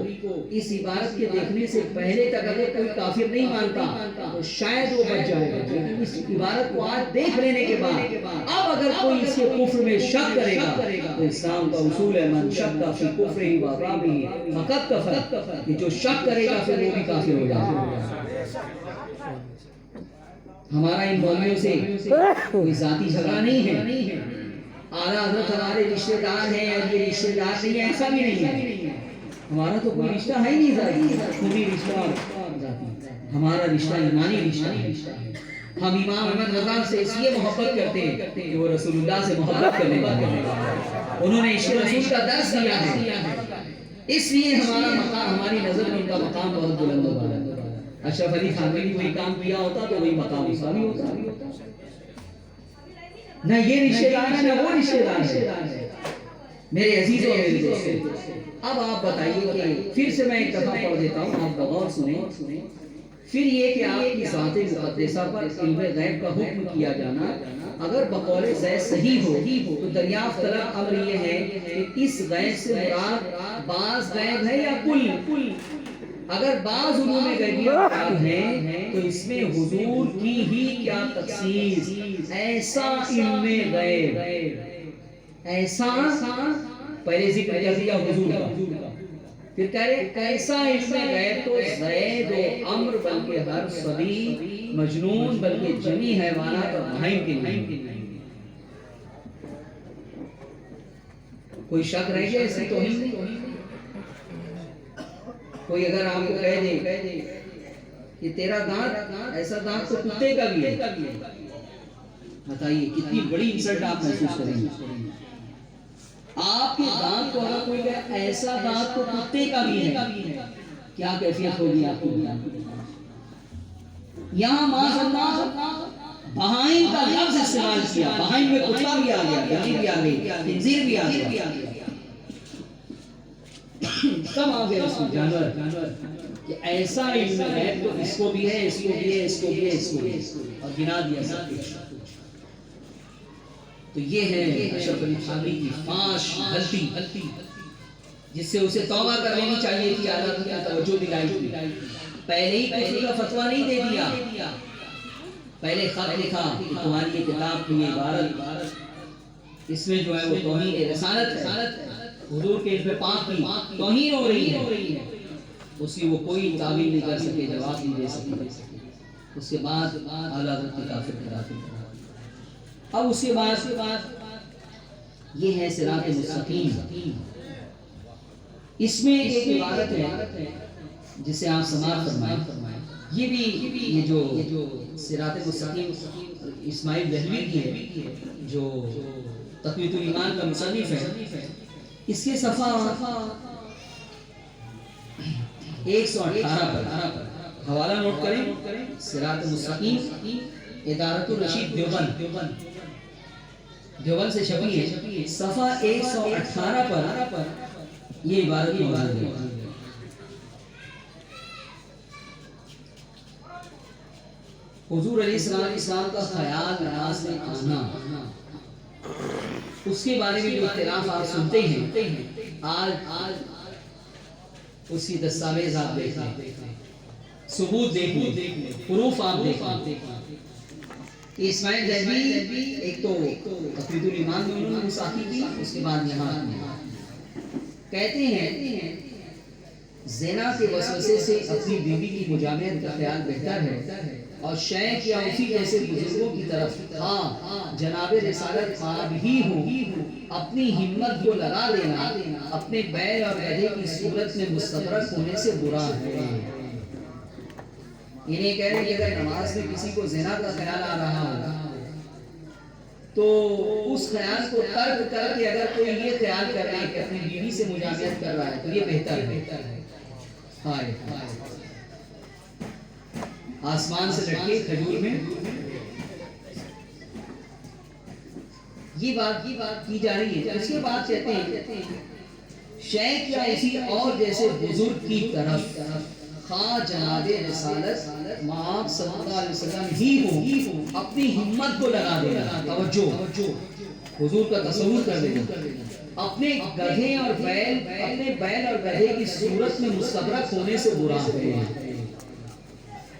اس عبارت کے دیکھنے سے پہلے تک اگر کوئی کافر نہیں مانتا تو شاید وہ بچ جائے گا، لیکن اس عبارت کو آج دیکھ لینے کے بعد اب اگر کوئی اس کے کفر میں شک کرے گا تو اسلام کا اصول ہے من شک فی کفرہ و بابہ فقط کفر، کہ جو شک کرے گا پھر وہ بھی کافر ہو جائے گا۔ ہمارا ان مولویوں سے کوئی ذاتی جھگڑا نہیں ہے، اعلیٰ حضرت ہمارے رشتہ دار ہیں اور یہ رشتہ دار نہیں ہے، ایسا بھی نہیں ہے۔ ہمارا تو کوئی رشتہ ہے ہی نہیں ذاتی، خودی رشتہ ذاتی، ہمارا رشتہ ایمانی رشتہ ہے۔ ہم امام احمد رضا سے اس لیے محبت کرتے ہیں کہ وہ رسول اللہ سے محبت کرنے والے ہیں، انہوں نے عشق رسول کا درس دیا ہے، اس لیے ہمارا مقام، ہماری نظر میں ان کا مقام بہت بلند ہو رہا ہے۔ اشرف علی خان نے بھی وہی کام کیا ہوتا تو وہی مقام اس کا بھی ہوتا۔ نہ یہ رشتے دار ہے نہ وہ رشتے دار ہے، میرے عزیزوں اور میرے دوستوں۔ اب آپ بتائیے کہ پھر سے میں ایک دفعہ پڑھ دیتا ہوں، آپ بغور سنیں۔ پھر یہ کہ آپ کی ذات مقدسہ پر علم غیب کا حکم کیا جانا اگر بقول زید صحیح ہو تو دریافت طلب امر یہ ہے کہ اس غیب سے مراد بعض غیب ہے یا کل؟ اگر بعض علوم غیبیہ مراد ہیں تو اس میں حضور کی ہی کیا تخصیص؟ ایسا علم غیب، ایسا پہلے ذکر کر دیا حضور کا، پھر کہہ رہے ایسا علم غیب تو زید و عمر بلکہ ہر صبی مجنون بلکہ جمی حیوانات اور بہائم کے نہیں۔ کوئی شک رہ گیا اسی توحید میں؟ کوئی اگر آپ کو کہہ دے کہ تیرا دانت ایسا دانت تو کتے کا بھی ہے، بتائیے کتنی بڑی انسلٹ آپ محسوس کریں گے۔ آپ کے دانت کو اگر کوئی کہے ایسا دانت تو کتے کا بھی ہے، کیا کیفیت ہوگی آپ کی؟ یہاں معاذ اللہ بہائم کا لفظ استعمال کیا، بہائم میں کتا بھی آ گیا، گدی بھی آ گئی، خنزیر بھی آ گیا، سب آ گئے اس میں جانور، کہ ایسا علم ہے تو اس کو بھی ہے، اس کو بھی ہے، اس کو بھی ہے، اس کو بھی ہے، اور گنا دیا سب کچھ۔ تو یہ ہے اشرف علی تھانوی کی فاش غلطی، جس سے اسے توبہ کر لینی چاہیے تھی، عادت کی توجہ دلائی تھی، پہلے ہی کفر کا فتویٰ نہیں دے دیا، پہلے خط لکھا کہ تمہاری یہ کتاب کی یہ عبارت اس میں جو ہے وہ توہین رسالت ہے، حضور کے علم پاک کی توہین ہو رہی ہے، اس کی وہ کوئی تعویل نہیں کر سکے، جواب نہیں دے سکے۔ اس کے بعد اعلیٰ حضرت کی کافر قرار دیا۔ اب اس کے بعد یہ ہے صراط مستقیم، اس میں ایک عبارت ہے جسے آپ سماعت فرمائیں، یہ بھی یہ جو صراط مستقیم اسماعیل دہلوی کی ہے، جو تقویۃ الایمان کا مصنف ہے، اس کے صفحہ 118 پر حوالہ نوٹ کریں، صراط مستقیم ادارت الرشید دیوبند سے چھپی ہے، صفحہ 118 پر یہ عبارت موجود ہے۔ حضور علیہ السلام کا خیال نماز میں آنا، اس کے بارے میں جو اختلاف آپ سنتے ہیں، آج اس کی دستاویز آپ دیکھیں، ثبوت دیکھیں، پروف آپ دیکھیں۔ اسماعیل دہلوی ایک تو تقویۃ الایمان میں انہوں نے گستاخی کی، اس کے بعد یہاں کہتے ہیں زنا کے وسوسے سے اپنی بیوی کی مجامعت کا خیال بہتر ہے، اور شیخ یا اسی جیسے بزرگوں کی طرف جناب رسالت خواب ہی ہو، اپنی ہمت کو لگا دینا اپنے بیل اور گدھے کی صورت میں مستبرک ہونے سے برا ہے۔ انہیں کہہ رہے کہ اگر نماز میں کسی کو زنا کا خیال آ رہا ہو تو اس خیال کو ترک کر کے اگر کوئی یہ خیال کر رہا ہے کہ اپنی بیوی سے مجامعت کر رہا ہے تو یہ بہتر ہے۔ ہائے آسمان سے لٹکے کھجور میں یہ بات کی جا رہی ہے۔ اس کے بعد کہتے ہیں شیخ یا اسی اور جیسے بزرگ کی طرف خواہ جناب رسالت مآب صلی اللہ علیہ وسلم ہی ہو، اپنی ہمت کو لگا دینا، توجہ، حضور کا تصور کر دینا، اپنے گدھے اور بیل اور گدھے کی صورت میں مستبرک ہونے سے برا ہے۔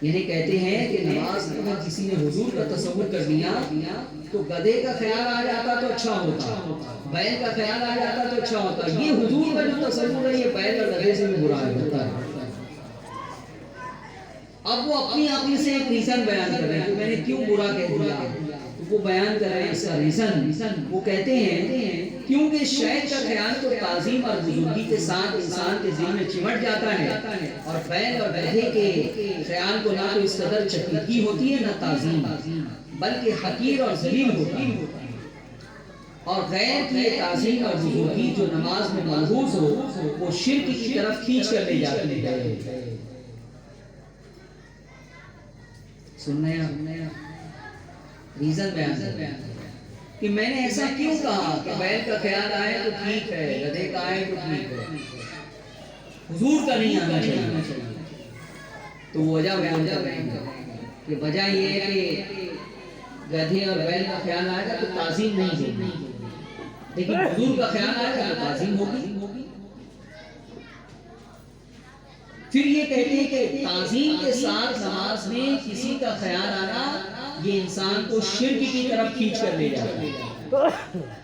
یعنی کہتے ہیں کہ نماز میں اگر کسی نے حضور کا تصور کر لیا تو گدھے کا خیال آ جاتا تو اچھا ہوتا، بیل کا خیال آ جاتا تو اچھا ہوتا، یہ حضور کا جو تصور ہے یہ بیل اور گدھے سے بھی برا ہوتا ہے۔ اب وہ اپنی سے ایک ریزن بیان کر رہے ہیں کہ میں نے کیوں برا کہہ دیا، تو وہ بیان کر رہے ہیں اس کا ریزن. وہ کہتے ہیں کیونکہ شہد کا خیال تو تعظیم اور بزرگی کے ساتھ انسان کے ذہن میں چمٹ جاتا ہے، اور بیل اور گدھے کے خیال کو نہ تو اس قدر چکیدگی ہوتی ہے نہ تعظیم، بلکہ حقیر اور ذلیل ہوتا ہے. اور غیر کی یہ تعظیم اور بزرگی جو نماز میں ملحوظ ہو وہ شرک کی طرف کھینچ کر لے جاتی ہے. سننا ہے ریزن بیان کہ میں نے ایسا کیوں کہا کہ بیل کا خیال آئے تو ٹھیک ہے، گدھے کا آئے تو ٹھیک ہے، حضور کا نہیں آنا چاہیے. تو وجہ بیان کر رہے ہیں کہ وجہ یہ ہے کہ گدھے اور بیل کا خیال آئے گا تو تعظیم نہیں ہوگی، لیکن حضور کا خیال آئے گا تو تعظیم ہوگی. پھر یہ کہتے ہیں کہ تعظیم کے ساتھ نماز میں کسی کا خیال آنا یہ انسان کو شرک کی طرف کھینچ کر لے جاتا ہے،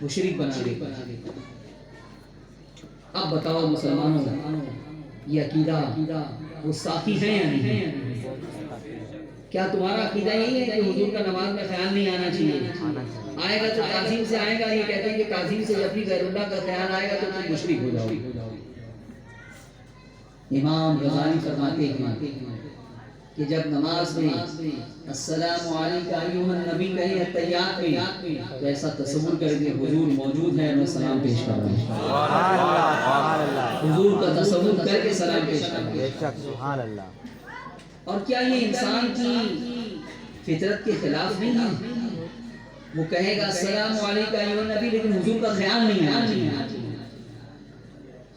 وہ شرک بنا دیتا ہے. اب بتاؤ مسلمانوں، یہ عقیدہ وہ صافی ہے یا نہیں؟ کیا تمہارا عقیدہ یہی ہے کہ حضور کا نماز میں خیال نہیں آنا چاہیے؟ آئے گا تو تعظیم سے آئے گا. یہ کہتے ہیں کہ تعظیم سے جب بھی غیر اللہ کا خیال آئے گا تو تم مشرک ہو جاؤ گے. امام غزالی فرماتے ہیں کہ جب نماز میں السلام علیکم ایھا النبی کہیں تحیات میں تو ایسا تصور کریں کہ حضور موجود ہے اور سلام پیش کر رہے ہیں. سبحان اللہ. حضور کا تصور کر کے سلام پیش کر رہے ہیں. سبحان اللہ. اور کیا یہ انسان کی فطرت کے خلاف نہیں ہے؟ وہ کہے گا السلام علیکم ایھا النبی لیکن حضور کا خیال نہیں آنا.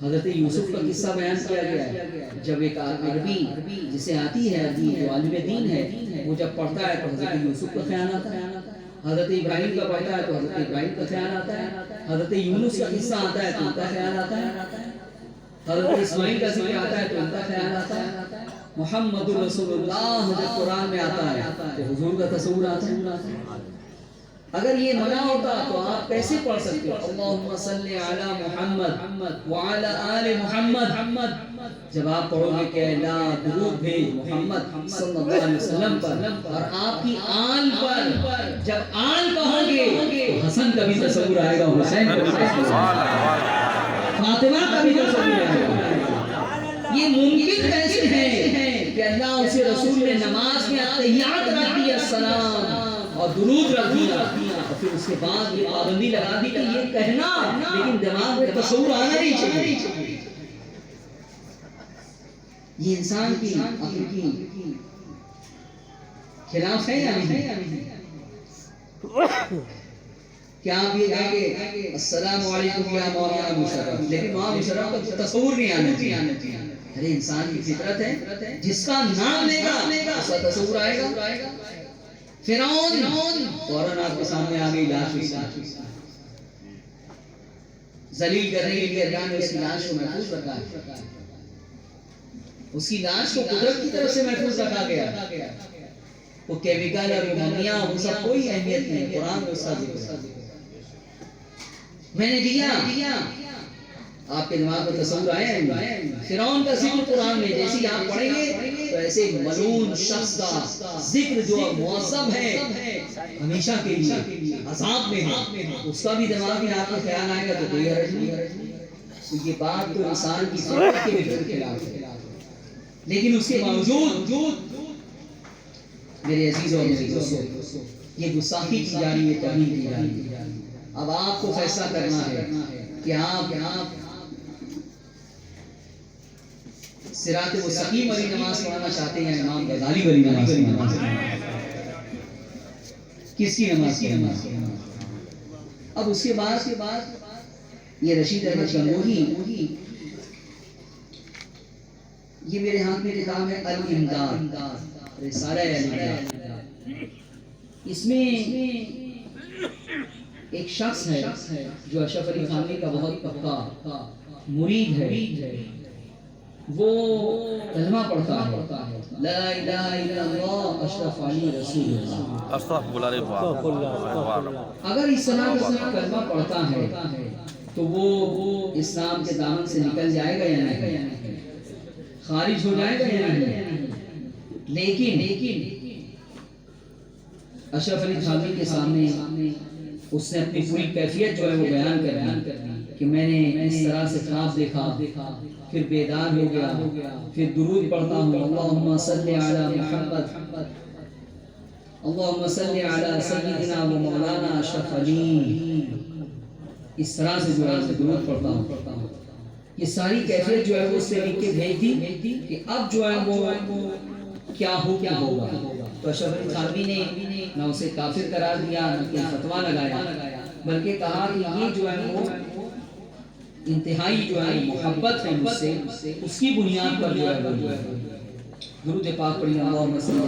حضرت یوسف کا قصہ بیان کیا گیا ہے. جب ایک عربی جسے آتی ہے، عربی جو عالم دین ہے، وہ جب پڑھتا ہے تو حضرت یوسف کا خیال آتا ہے. حضرت ابراہیم کا پڑھتا ہے تو حضرت ابراہیم کا خیال آتا ہے. حضرت یونس کا قصہ آتا ہے تو ان کا خیال آتا ہے. حضرت اسماعیل کا ذکر آتا ہے تو ان کا خیال آتا ہے. محمد رسول اللہ جب قرآن میں آتا ہے تو حضور کا تصور آتا ہے. اگر یہ منع ہوتا تو آپ کیسے پڑھ سکتے ہو اللہم صلی علی محمد وعلی آل محمد؟ جب آپ پڑھو گے کہ اللہ درود بھیج محمد صلی اللہ علیہ وسلم پر اور آپ کی آل پر، جب آل کہو گے تو حسن کا بھی تصور آئے گا، حسین کا بھی تصور آئے گا، فاطمہ کا بھی تصور آئے گا. یہ ممکن کیسے ہے کہ اللہ اسے رسول نے نماز میں تحیات رکھ دیا، السلام اور درود رکھ دیا، اور پھر اس کے بعد یہ پابندی لگا دی کہ یہ کہنا لیکن دماغ میں تصور آنا نہیں چاہیے. یہ انسان کی عقل کی خلاف ہے یا نہیں؟ کیا آپ یہ کہیں گے السلام علیکم یا مولانا مشرف، لیکن مولانا مشرف کا تصور نہیں آنا چاہیے. ارے انسان کی فطرت ہے، جس کا نام لے گا اس کا تصور آئے گا. فرعون فوراً آپ کے سامنے آ گئی لاش، ذلیل کرنے کے لیے اللہ نے اس کی لاش کو محفوظ رکھا ہے. اس کی لاش کو قدرت کی طرف سے محفوظ رکھا گیا. وہ کیمیکل اور امونیا وہ سب کوئی اہمیت نہیں، قرآن میں اس کا ذکر ہے. میں نے دیا آپ کے دماغ میں تصور آیا ہے فرعون کا ذکر قرآن میں. جیسے آپ پڑھیں گے تو ایسے ملعون شخص کا ذکر جو معذب ہے ہمیشہ کے لیے عذاب میں ہے، اس کا بھی دماغ میں آپ کا خیال آئے گا تو کوئی حرج نہیں. تو یہ بات تو انسان کی فطرت کے بالکل خلاف ہے، لیکن اس کے باوجود میرے عزیزوں اور میرے دوستوں یہ گستاخی کی جا رہی ہے، توہین کی جا رہی ہے. اب آپ کو فیصلہ کرنا ہے کہ آپ صراط مستقیم والی نماز پڑھنا چاہتے ہیں یا امام غزالی والی نماز پڑھنا چاہتے ہیں؟ کس کی نماز پڑھنا؟ اب اس کے بعد یہ رشید احمد گنگوہی، یہ میرے ہاتھ میں کتاب ہے الامداد، رسالہ الامداد. اس میں ایک شخص ہے جو اشرف علی تھانوی کا بہت پکا مرید ہے. وہ کلمہ پڑھتا ہے لا الہ الا اللہ اشرف علی رسول اللہ. اگر اس طرح کا کلمہ پڑھتا ہے تو وہ اسلام کے دامن سے نکل جائے گا یا نہیں؟ خارج ہو جائے گا یا نہیں؟ لیکن اشرف علی تھانوی کے سامنے اس نے اپنی پوری کیفیت جو ہے وہ بیان کر دی کہ میں نے اس طرح سے خواب دیکھا، پھر بیدار ہو گیا، پھر درود پڑھتا ہوں، اللہم صلی علی محمد، اللہم صلی علی سیدنا و مولانا اشرف علی، اس طرح سے جو ہے درود پڑھتا ہوں۔ یہ ساری کیفیت جو ہے وہ اس سے لکھ کے بھیج دی کہ اب جو ہے وہ کیا ہوگا۔ تو اشرف علی تھانوی نے نہ اسے کافر قرار دیا، نہ کوئی فتویٰ لگایا، بلکہ کہا کہ یہ جو ہے وہ انتہائی جو ہے محبت ہے مجھ سے، اس کی بنیاد پر جو ہے وہ درود پاک پڑھی، اللہم صلی علی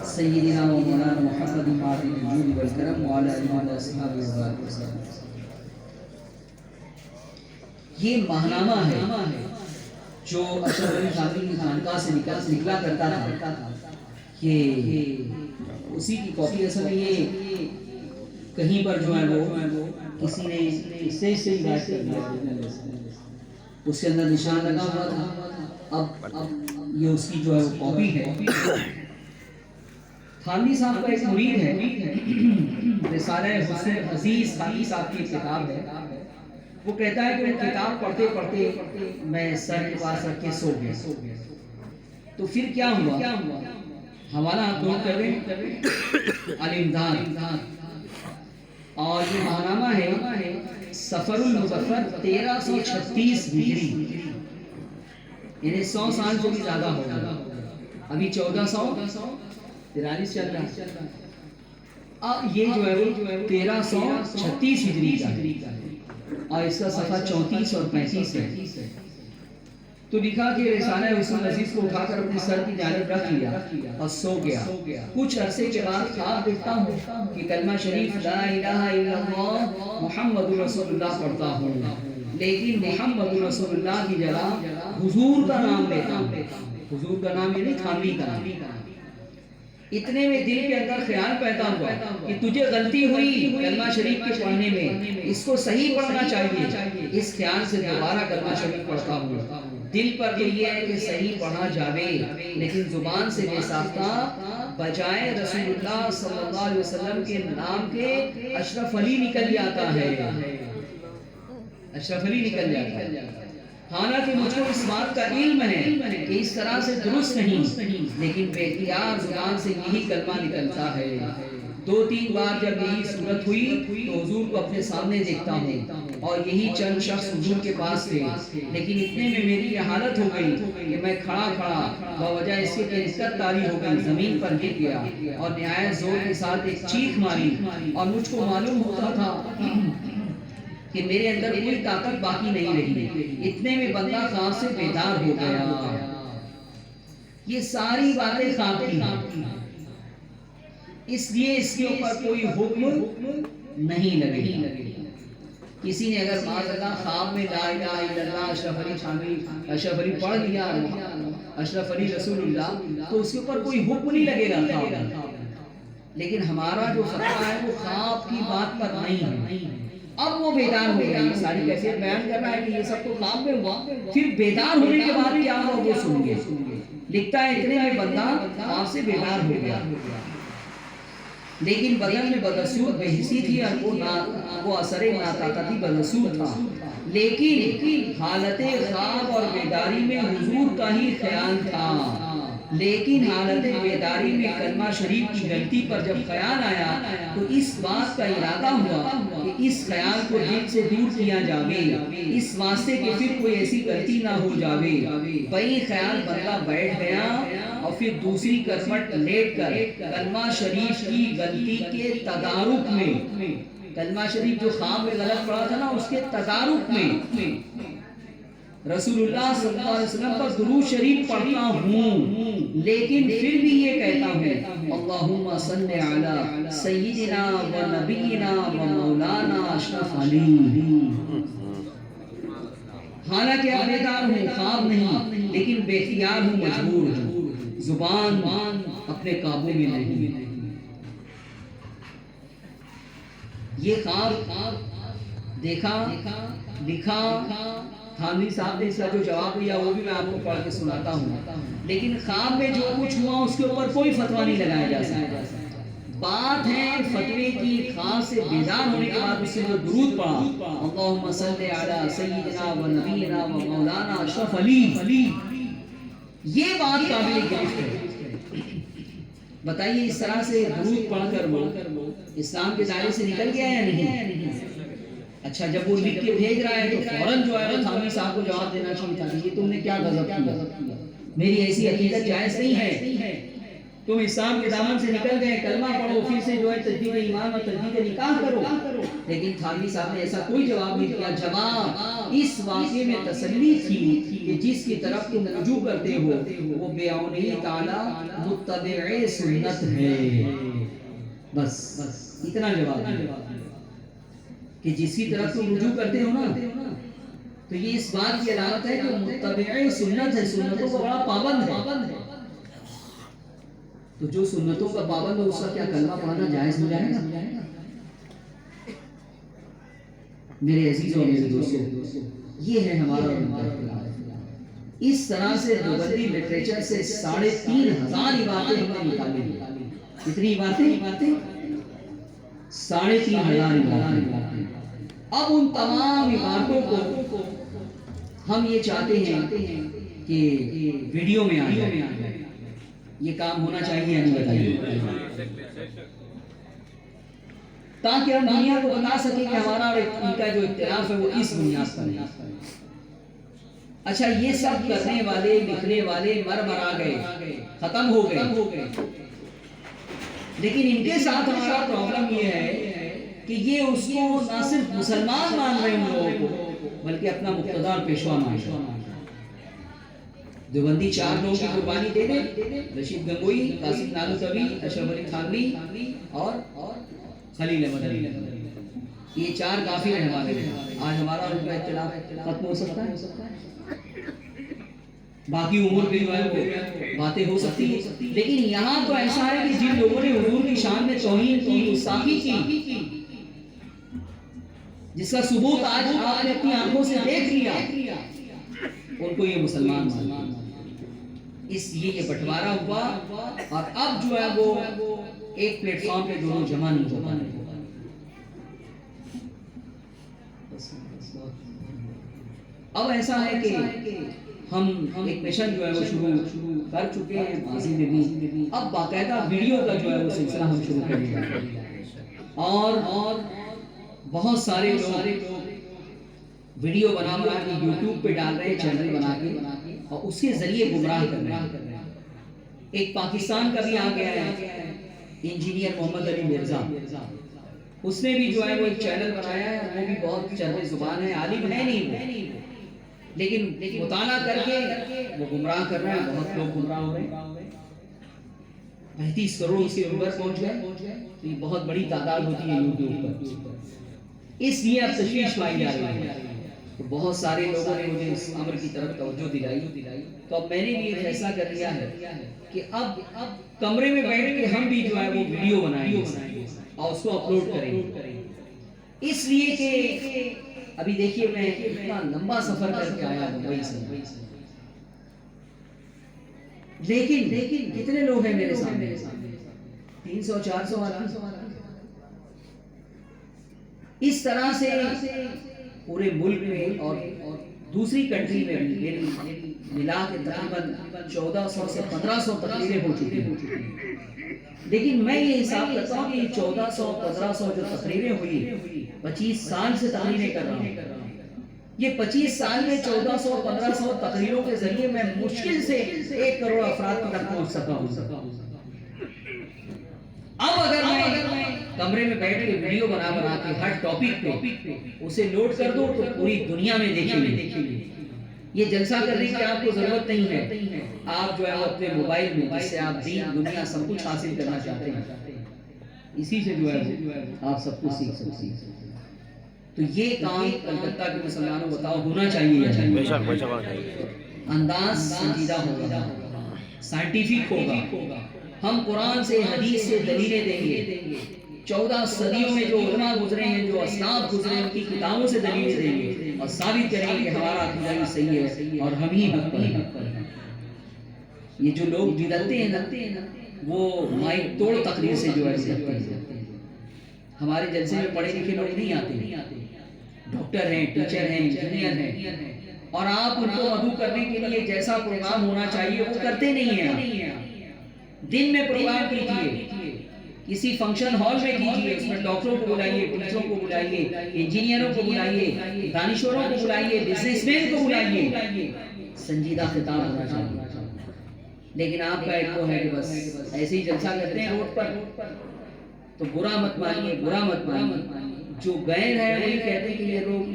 سیدنا و مولانا محمد معظم الجود والکرم وعلی آلہ و اصحابہ وسلم۔ یہ ماہنامہ ہے جو اشرف علی تھانوی کی خانقاہ سے نکلا کرتا تھا، کہ اسی کی کاپی اصل میں یہ کہیں پر جو ہے وہ کسی نے اسٹیج سے ہی بات کر دیا، اس کے اندر نشان لگا ہوا تھا، اب یہ اس کی جو ہے وہ کاپی ہے۔ تھانوی صاحب کا ایک مرید ہے، رسالہ حسن عزیز تھانوی صاحب کی کتاب ہے، وہ کہتا ہے کہ وہ کتاب پڑھتے پڑھتے میں سر کے پاس رکھ کے سو گیا۔ تو پھر کیا ہوا؟ حوالہ آپ نوٹ کر رہے الامداد، اور یہ ماہنامہ ہے سفر المظفر 1336 ہجری، یعنی 100 سال سے بھی زیادہ ہو گیا، ابھی 1443 چل رہا ہے، اب یہ جو ہے وہ 1336 ہجری کا ہے، اور اس کا صفحہ 34 اور 35 ہے۔ تو لکھا کہ رسالہ حسن عزیز کو اٹھا کر اپنے سر کی جانب رکھ لیا اور سو گیا۔ کچھ عرصے کے بعد خواب دیکھتا ہوں کہ کلمہ شریف لا الہ الا اللہ محمد رسول اللہ پڑھتا ہوں، لیکن محمد رسول اللہ کی جگہ حضور کا نام لیتا ہوں، حضور کا نام یعنی تھانوی کا نام۔ اتنے میں دل کے اندر خیال پیدا ہوا کہ تجھے غلطی ہوئی کلمہ شریف کے پڑھنے میں، اس کو صحیح پڑھنا چاہیے۔ اس خیال سے دوبارہ کلمہ شریف پڑھتا ہوں، دل پر تو یہ ہے کہ صحیح پڑھا جاوے، لیکن زبان سے بے ساختہ بجائے رسول اللہ صلی اللہ علیہ وسلم کے نام کے اشرف علی نکل جاتا ہے، اشرف علی نکل جاتا ہے۔ حالانکہ مجھ کو اس بات کا علم ہے کہ اس طرح سے درست نہیں، لیکن بے اختیار زبان سے یہی کلمہ نکلتا ہے۔ 2-3 بار جب یہی صورت ہوئی تو حضور کو اپنے سامنے دیکھتا ہوں، اور یہی چند شخص حضور کے پاس تھے، لیکن اتنے میں میری یہ حالت ہو گئی کہ میں کھڑا بوجہ اس کے نسبت طاری ہو گئی، زمین پر گر گیا اور نہایت زور کے ساتھ ایک چیخ ماری، اور مجھ کو معلوم ہوتا تھا کہ میرے اندر کوئی طاقت باقی نہیں رہی۔ اتنے میں بندہ خواب سے بیدار ہو گیا۔ یہ ساری باتیں خواب کی ہیں، اس لیے اس کے اوپر کوئی حکم نہیں لگے۔ کسی نے اگر معاذ اللہ خواب میں لا الہ الا اللہ اشرف علی تھانوی اشرف علی پڑھ لیا، اشرف علی رسول اللہ، تو اس کے اوپر کوئی حکم نہیں لگے گا خواب۔ لیکن ہمارا جو فتویٰ ہے وہ خواب کی بات پر نہیں ہے۔ اب وہ بیدار ہو گیا، یہ ساری کیفیت بیان کر رہا ہے کہ یہ سب تو خواب میں ہوا، پھر بیدار ہونے کے بعد کیا ہوا وہ سنیے۔ لکھتا ہے اتنے میں بندہ خواب سے بیدار ہو گیا، لیکن بدن میں بدسور بے حسی تھی، اور وہ اثر ناطاقتی بدسور تھا، لیکن حالت خواب اور بیداری میں حضور کا ہی خیال تھا۔ لیکن حالت بیداری میں کلمہ شریف کی غلطی پر جب خیال آیا تو اس بات کا ارادہ ہوا کہ اس خیال کو دل سے دور کیا جاوے، اس واسطے کہ پھر کوئی ایسی غلطی نہ ہو جاوے۔ بئی خیال بندہ بیٹھ گیا اور پھر دوسری کرمٹ لیٹ کر کلمہ شریف کی غلطی کے تدارک میں، کلمہ شریف جو خواب میں غلط پڑا تھا نا، اس کے تدارک میں رسول اللہ صلی اللہ علیہ وسلم پر درود شریف پڑھتا ہوں، لیکن پھر بھی یہ کہتا ہوں اللہم صلی علی سیدنا و نبینا و مولانا اشرف علی۔ حالانکہ اب بیدار ہوں، خواب نہیں، لیکن بے اختیار ہوں، مجبور ہوں، زبان اپنے قابو میں نہیں۔ یہ خواب دیکھا، لکھا، تھانوی صاحب نے اس کا جو جواب دیا وہ بھی میں آپ کو پڑھ کے سناتا ہوں، لیکن خواب میں جو کچھ ہوا اس کے اوپر کوئی فتویٰ نہیں لگایا جا سکتا۔ بات ہے فتوے کی خاص سے بیدار ہونے کے بعد اس سے جو درود پڑھا اللہم صلی علی سیدنا و نبینا و مولانا اشرف علی، یہ بات قابل گرفت ہے۔ بتائیے اس طرح سے درود پڑھ کر وہ اسلام کے دائرے سے نکل گیا یا نہیں؟ اچھا جب وہ لکھ کے بھیج رہا ہے تو فوراً جو ہے وہ تھانوی صاحب کو جواب دینا چاہیے تھا کہ یہ تم نے کیا غضب کیا، میری ایسی عقیدت جائز نہیں ہے، تم اسلام کے دامن سے نکل گئے، کلمہ پڑھو، پھر سے جو ہے تجدید ایمان اور تجدید نکاح کرو۔ لیکن تھانوی صاحب نے ایسا کوئی جواب نہیں دیا۔ جواب اس واقعے میں تسلی تھی کہ جس کی طرف تم رجوع کرتے ہو وہ بعونی تعالی متبع سنت ہے، بس اتنا جواب دیا کہ جس کی طرف تم رجوع کرتے ہو نا تو یہ اس بات کی علامت ہے کہ وہ متبع سنت ہے، سنتوں کا بڑا پابند ہے۔ تو جو سنتوں کا پابند ہے اس کا کیا کلمہ پڑھنا جائز ہو جائے گا؟ میرے عزیزوں اور میرے دوستوں، یہ ہے ہمارا اختلاف۔ اس طرح سے دیوبندی لٹریچر سے 3500 عبارتیں ہم نے نکالی۔ کتنی عبارتیں؟ 3500 عبارتیں۔ اب ان تمام عبارتوں کو ہم یہ چاہتے ہیں کہ ویڈیو میں آ جائے۔ یہ کام ہونا چاہیے یا نہیں بتائیے؟ تاکہ ہم دنیا کو بتا سکیں کہ ہمارا اور ان کا جو اختلاف ہے وہ اس بنیاد پر ہے۔ اچھا یہ سب کرنے والے لکھنے والے مرا گئے، ختم ہو گئے، لیکن ان کے ساتھ ہمارا پرابلم یہ ہے کہ یہ اس کو نہ صرف مسلمان مان رہے ہیں ان لوگوں کو بلکہ اپنا مقتدر پیشوا مان رہے ہیں۔ دیوبندی 4 لوگوں کی قربانی دے دے، رشید گنگوئی، قاسم نانوتوی، اشرف علی تھانوی اور خلیل احمد، یہ 4 کافر ہیں ہمارے لیے۔ آج ہمارا ان کا اختلاف ختم ہو سکتا ہے، باقی امور بھی باتیں ہو سکتی ہیں، لیکن یہاں تو ایسا ہے کہ جن لوگوں نے حضور کی شان میں توہین کی، گستاخی کی، جس کا ثبوت آج آپ نے اپنی آنکھوں سے دیکھ لیا، ان کو یہ مسلمان مانتے ہیں۔ اس لیے یہ بٹوارا ہوا اور اب جو ہے وہ ایک پلیٹ فارم پہ دونوں جمع نہیں ہو پانے۔ اب ایسا ہے کہ ہم ایک مشن جو ہے وہ شروع کر چکے ہیں ماضی میں بھی، اب باقاعدہ ویڈیو کا جو ہے وہ سلسلہ ہم شروع کریں گے اور بہت سارے لوگ ویڈیو بنا کے یوٹیوب پہ ڈال رہے ہیں، چینل بنا کے، اور اس کے ذریعے گمراہ کر رہے ہیں۔ ایک پاکستان کا بھی آ گیا ہے انجینئر محمد علی مرزا، اس نے بھی جو ہے وہ ایک چینل بنایا ہے، وہ بھی بہت چرب زبان ہے، عالم ہے نہیں وہ، لیکن مطالعہ کر کے وہ گمراہ کر رہے ہیں، بہت لوگ گمراہ ہو رہے ہیں۔ 35 کروڑ اس کے اوپر پہنچ گئے، تو یہ بہت بڑی تعداد ہوتی ہے یوٹیوب پر، اس لیے اب تشویش پائی جا رہی ہے۔ تو بہت سارے لوگوں نے مجھے اس امر کی طرف توجہ دلائی، تو اب میں نے بھی یہ فیصلہ کر لیا ہے کہ اب کمرے میں بیٹھ کے ہم بھی جو ہے وہ ویڈیو بنائیں گے اور اس کو اپلوڈ کریں گے، اس لیے کہ ابھی دیکھیے میں اتنا لمبا سفر کر کے آیا ممبئی سے، لیکن کتنے لوگ ہیں میرے سامنے؟ 300-400 والا۔ اس طرح سے پورے ملک میں اور دوسری کنٹری میں بھی ملا کے تقریباً 1400 سے 1500 تقریریں ہو چکی ہیں، لیکن میں یہ حساب کرتا ہوں کہ یہ 1400-1500 جو تقریریں ہوئی، 25 سال سے تقریریں کر رہا ہوں، یہ 25 سال میں 1400-1500 تقریروں کے ذریعے میں مشکل سے 1 کروڑ افراد تک پہنچ سکا ہوں۔ اب اگر میں کمرے میں بیٹھ کے ویڈیو بنا کے ہر ٹاپک پہ اسے لوڈ کر دوں تو پوری دنیا میں دیکھیں۔ یہ جلسہ کرنے کی آپ کو ضرورت نہیں ہے، آپ جو ہے اپنے موبائل میں جس سے آپ دین دنیا سب کچھ حاصل کرنا چاہتے ہیں، اسی سے جو ہے آپ سب کچھ سیکھ سکتے ہیں۔ تو یہ کام کلکتہ کے مسلمانوں کو بتاؤ ہونا چاہیے، انداز سنجیدہ ہوگا، سائنٹیفک ہوگا، ہم قرآن سے حدیث سے دلیلیں دیں گے، 14 صدیوں میں جو علماء گزرے ہیں، جو اسلاف گزرے ہیں، ان کی کتابوں سے دلیلیں دیں گے اور ثابت کریں گے کہ ہمارا عقیدہ صحیح ہے اور ہم ہی حق پر ہیں۔ یہ جو لوگ بدلتے ہیں نا، وہ مائک توڑ تقریر سے جو ہے کرتے ہیں. ہمارے جلسے میں پڑھے لکھے لوگ نہیں آتے، ڈاکٹر ہیں، ٹیچر ہیں، انجینئر ہیں، اور آپ ان کو مدعو کرنے کے لیے جیسا پروگرام ہونا چاہیے وہ کرتے نہیں ہیں. دن میں پروگرام کیجیے، کسی فنکشن ہال میں کیجیے، اس میں ڈاکٹروں کو بلائیے، ٹیچروں کو بلائیے، انجینئروں کو بلائیے، دانشوروں کو بلائیے، بزنس مین کو بلائیے، سنجیدہ خطاب ہونا چاہیے. لیکن آپ کا ایک وہ ہے کہ بس ایسے ہی جلسہ کرتے ہیں روڈ پر. تو برا مت مانیے، برا مت مانیے. جو غیر ہے وہی کہتے ہیں کہ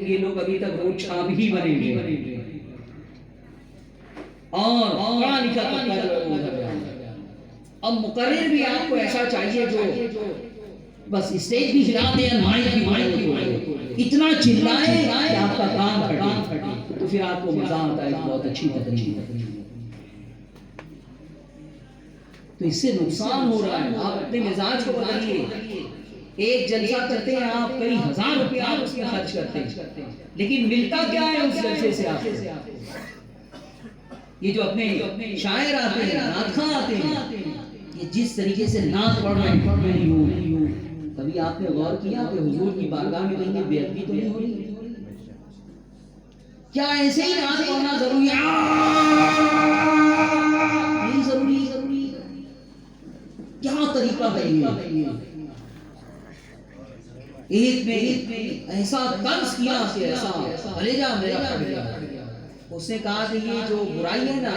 یہ لوگ ابھی تک روڈ چھاپ ہی بنے ہوئے، اور پڑھا لکھا طبقہ جو ہے وہ ادھر جا رہا ہے. اب مقرر بھی آپ کو ایسا چاہیے جو بس اسٹیج بھی ہلا دے، مائک بھی اتنا چلائے کہ آپ کا کان پھٹے، تو پھر آپ کو مزہ آتا ہے کہ بہت اچھی تقریر ہے. تو اس سے نقصان ہو رہا ہے. آپ اپنے مزاج کو بدلیے. ایک جلسہ کرتے ہیں آپ، کئی ہزار روپے آپ اس میں خرچ کرتے ہیں، لیکن ملتا کیا ہے اس جلسے سے آپ کو؟ یہ جو اپنے شاعر آتے ہیں، نعت خواں آتے ہیں، یہ جس طریقے سے نعت پڑھ رہے ہیں، کبھی آپ نے غور کیا کہ حضور کی بارگاہ میں کہیں بے ادبی تو نہیں ہو رہی؟ کیا ایسے ہی نعت پڑھنا ضروری ہے؟ نہیں ضروری. کیا طریقہ ہے یہ؟ ایک میں ایسا طرز کیا کہ ایسا کلیجہ میرا پھٹ گیا. اس نے کہا کہ یہ جو برائی ہے نا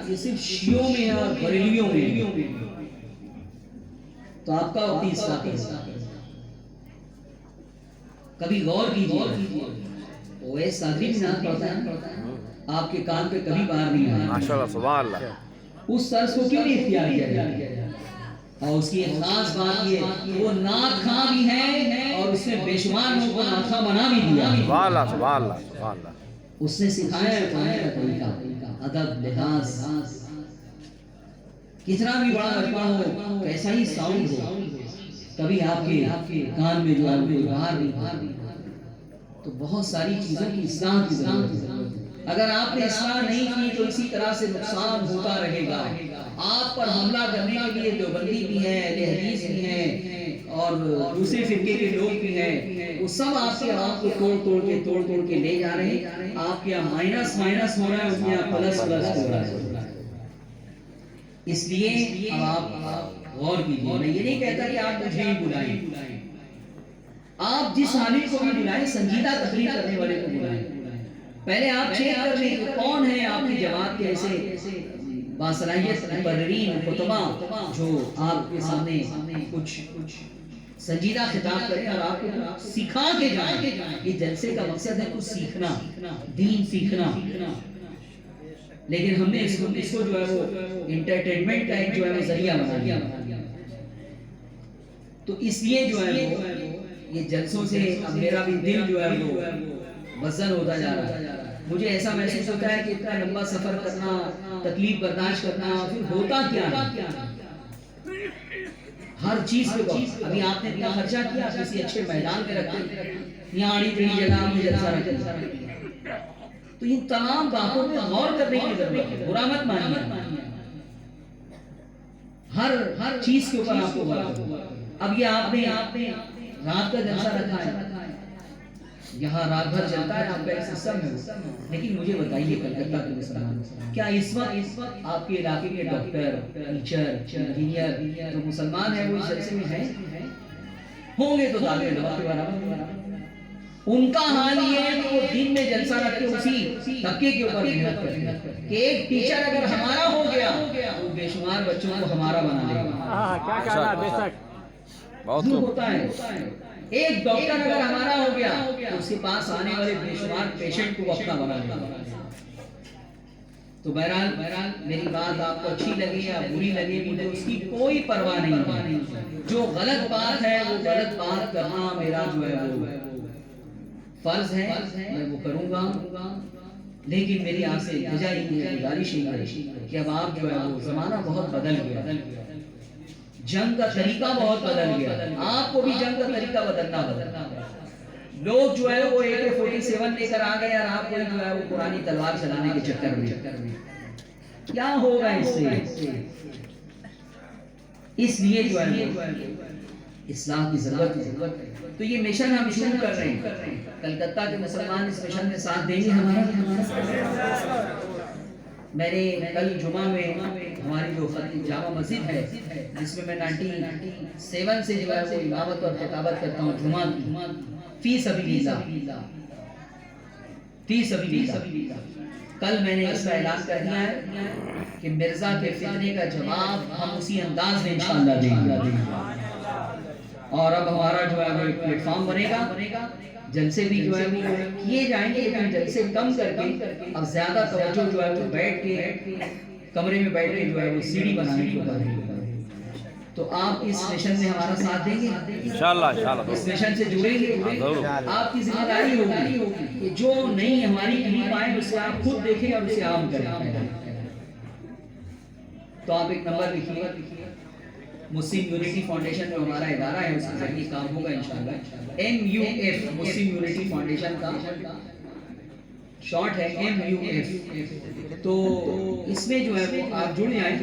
یہ صرف شیعوں میں ہے اور بریلویوں میں ہے. تو آپ کا اپنی اصلاح ہے. کبھی غور کیجیے، اویس صادری بھی نعت پڑھتا ہے، آپ کے کان پہ کبھی باہر نہیں آیا. ماشاءاللہ، سبحان اللہ. اس طرز کو کیوں نہیں اختیار کیا جائے؟ اور اس کی ایک خاص بات یہ، وہ نعت خواں بھی ہے اور اس نے بے شمار لوگوں کو نعت خواں بنا بھی دیا. سبحان اللہ، سبحان اللہ، سبحان اللہ. اس نے سکھایا ہے پڑھنے کا طریقہ، ادب، لحاظ. کتنا بھی بڑا مجمع ہو، کیسا ہی ساؤنڈ ہو، کبھی آپ کے کان میں جو ہے کوئی باہر نہیں. تو بہت ساری چیزوں کی اصلاح کی ضرورت ہے. اگر آپ نے اصلاح نہیں کی تو اسی طرح سے نقصان ہوتا رہے گا. آپ پر حملہ کرنے کے لیے دیوبندی بھی ہے، اہل حدیث بھی ہیں، اور دوسرے فرقے کے لوگ بھی ہیں. وہ سب آپ کے عوام کو توڑ توڑ کے لے جا رہے ہیں. آپ کے یہاں مائنس ہو رہا ہے، اس میں پلس ہو رہا ہے. اس لیے اب آپ غور کیجیے. میں یہ نہیں کہتا کہ آپ مجھے ہی بلائیں، آپ جس عالم کو بھی بلائیں، سنجیدہ تقریر کرنے والے کو بلائیں. پہلے آپ چیک کر لیں کہ کون ہے آپ کی جماعت کے ایسے باصلاحیت مقررین، خطباء جو آپ کے سامنے کچھ سنجیدہ خطاب کریں اور آپ کو سکھا کے جائیں. یہ جلسے کا مقصد ہے کچھ سیکھنا، دین سیکھنا. لیکن ہم نے اس کو جو ہے وہ انٹرٹینمنٹ کا ایک جو ہے وہ ذریعہ بنا دیا. تو اس لیے جو ہے وہ یہ جلسوں سے اب میرا بھی دل جو ہے وہ وزن ہوتا جا رہا ہے. مجھے ایسا محسوس ہوتا ہے کہ اتنا لمبا سفر کرنا، تکلیف برداشت کرنا، پھر ہوتا کیا ہے؟ ہر چیز کے وقت ابھی آپ نے اتنا خرچہ کیا، کسی اچھے میدان میں رکھتے، یہاں آڑی تیڑی جگہ میں جلسہ رکھتے. تو ان تمام باتوں پہ غور کرنے کی ضرورت ہے. برا مت مانیے، ہر چیز کے اوپر آپ کو غور کرنا. اب یہ آپ نے رات کا جلسہ رکھا ہے، یہاں رات بھر چلتا ہے، آپ کا ایک سسٹم ہے. لیکن مجھے بتائیے کلکتہ کے مسلمان، کیا اس وقت آپ کے علاقے کے ڈاکٹر، ٹیچر، انجینئر جو مسلمان ہیں وہ اس جلسے میں ہیں؟ ہوں گے تو دال میں نمک کے برابر. ان کا حال یہ ہے کہ وہ دن میں جلسہ رکھ کے اسی طبقے کے اوپر محنت کرتے ہیں کہ ایک ٹیچر اگر ہمارا ہو گیا تو بے شمار بچوں کو ہمارا بنا لے گا. کیا کہنا، بے شک بہت ہوتا ہے. ایک ڈاکٹر اگر ہمارا ہو گیا تو اس کے پاس آنے والے بے شمار پیشنٹ کو اپنا بنا لے گا. تو بہرحال میری بات آپ کو اچھی لگے یا بری لگے، مجھے اس کی کوئی پرواہ نہیں ہے. جو غلط بات ہے وہ غلط بات کرنا میرا جو ہے وہ فرض ہے، میں وہ کروں گا. لیکن میری آپ سے التجا ہی ہے، گزارش ہی ہے کہ اب آپ جو ہے وہ زمانہ بہت بدل گیا، جنگ کا طریقہ بہت بدل گیا. آپ کو بھی جنگ کا طریقہ بدلنا ہوگا. لوگ جو ہے وہ AK-47 لے کر آ گئے اور آپ کو جو ہے وہ پرانی تلوار چلانے کے چکر میں. کیا ہوگا اس سے؟ اس لیے جو ہے اصلاح کی ضرورت ہے. تو یہ مشن ہم شروع کر رہے ہیں. کلکتہ کے مسلمان اس مشن میں ساتھ دیں گے ہمارا. میں نے کل جمعہ میں ہماری جو جامع مسجد ہے جس میں 97 سے جو ہے وہ امامت اور خطابت کرتا ہوں جمعہ فی سبیل اللہ. کل میں نے اس کا اعلان کر دیا ہے کہ مرزا کے فتنے کا جواب ہم اسی انداز میں انشاءاللہ دیں گے. اور اب ہمارا جو ہے وہ ایک پلیٹ فارم بنے گا. جلسے بھی جو ہے وہ کیے جائیں گے لیکن جلسے کم کر کے اب زیادہ توجہ جو ہے وہ بیٹھ کے کمرے میں بیٹھ کے جو ہے وہ سیڑھی بنانے کی کوشش. تو آپ اس مشن میں ہمارا ساتھ دیں گے انشاءاللہ اس مشن سے جڑیں گے. آپ کی ذمہ داری ہوگی کہ جو نہیں ہماری کلپ آئے اسے آپ خود دیکھیں اور اسے عام کریں. تو آپ ایک نمبر لکھیے. مسلم یونٹی فاؤنڈیشن جو ہمارا ادارہ ہے اس کے ذریعے کام ہوگا انشاءاللہ. MUF مسلم یونٹی فاؤنڈیشن کا شارٹ ہے MUF. تو اس میں جو ہے وہ آپ جڑ جائیں.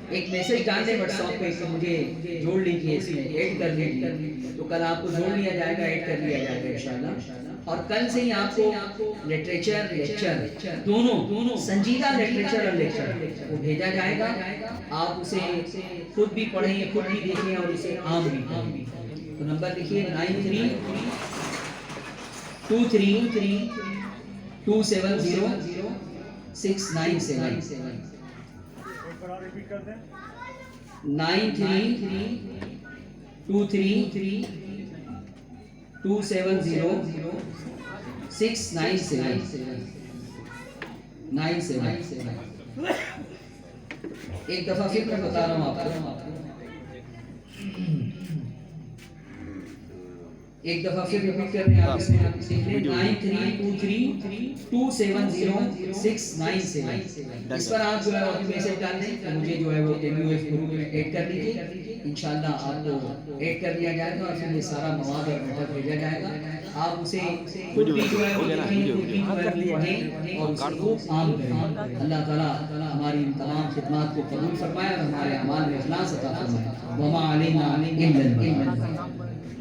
ایک میسج ڈال دیں واٹس ایپ پہ کہ مجھے جوڑ لیجیے اس میں ایڈ کر لیجیے. تو کل آپ کو جوڑ لیا جائے گا ایڈ کر لیا جائے گا انشاءاللہ. اور کل سے ہی آپ کو لٹریچر لیکچر دونوں سنجیدہ لٹریچر اور لیکچر وہ بھیجا جائے گا. آپ اسے خود بھی پڑھیں خود بھی دیکھیں اور اسے عام بھی کریں. تو نمبر لکھیے 9323270697 9323270697. ایک دفعہ پھر میں بتا رہا ہوں آپ کو. ایک دفعہ پھر ریپیٹ کر رہے ہیں آپ اس میں آپ دیکھ لیں 9323270697. اس پر آپ جو ہے اپنی میسج ڈال دیں کہ مجھے جو ہے وہ MUF گروپ میں ایڈ کر لیجیے. انشاءاللہ آپ کو ایڈ کر لیا جائے گا اور پھر یہ سارا مواد اور میٹر بھیجا جائے گا. آپ اسے خود بھی جو ہے وہ پڑھیں اور اس کو عام کریں. اللہ تعالیٰ ہماری تمام خدمات کو قبول فرمائے اور ہمارے اعمال میں اخلاص عطا فرمائے. وما علینا الا البلاغ.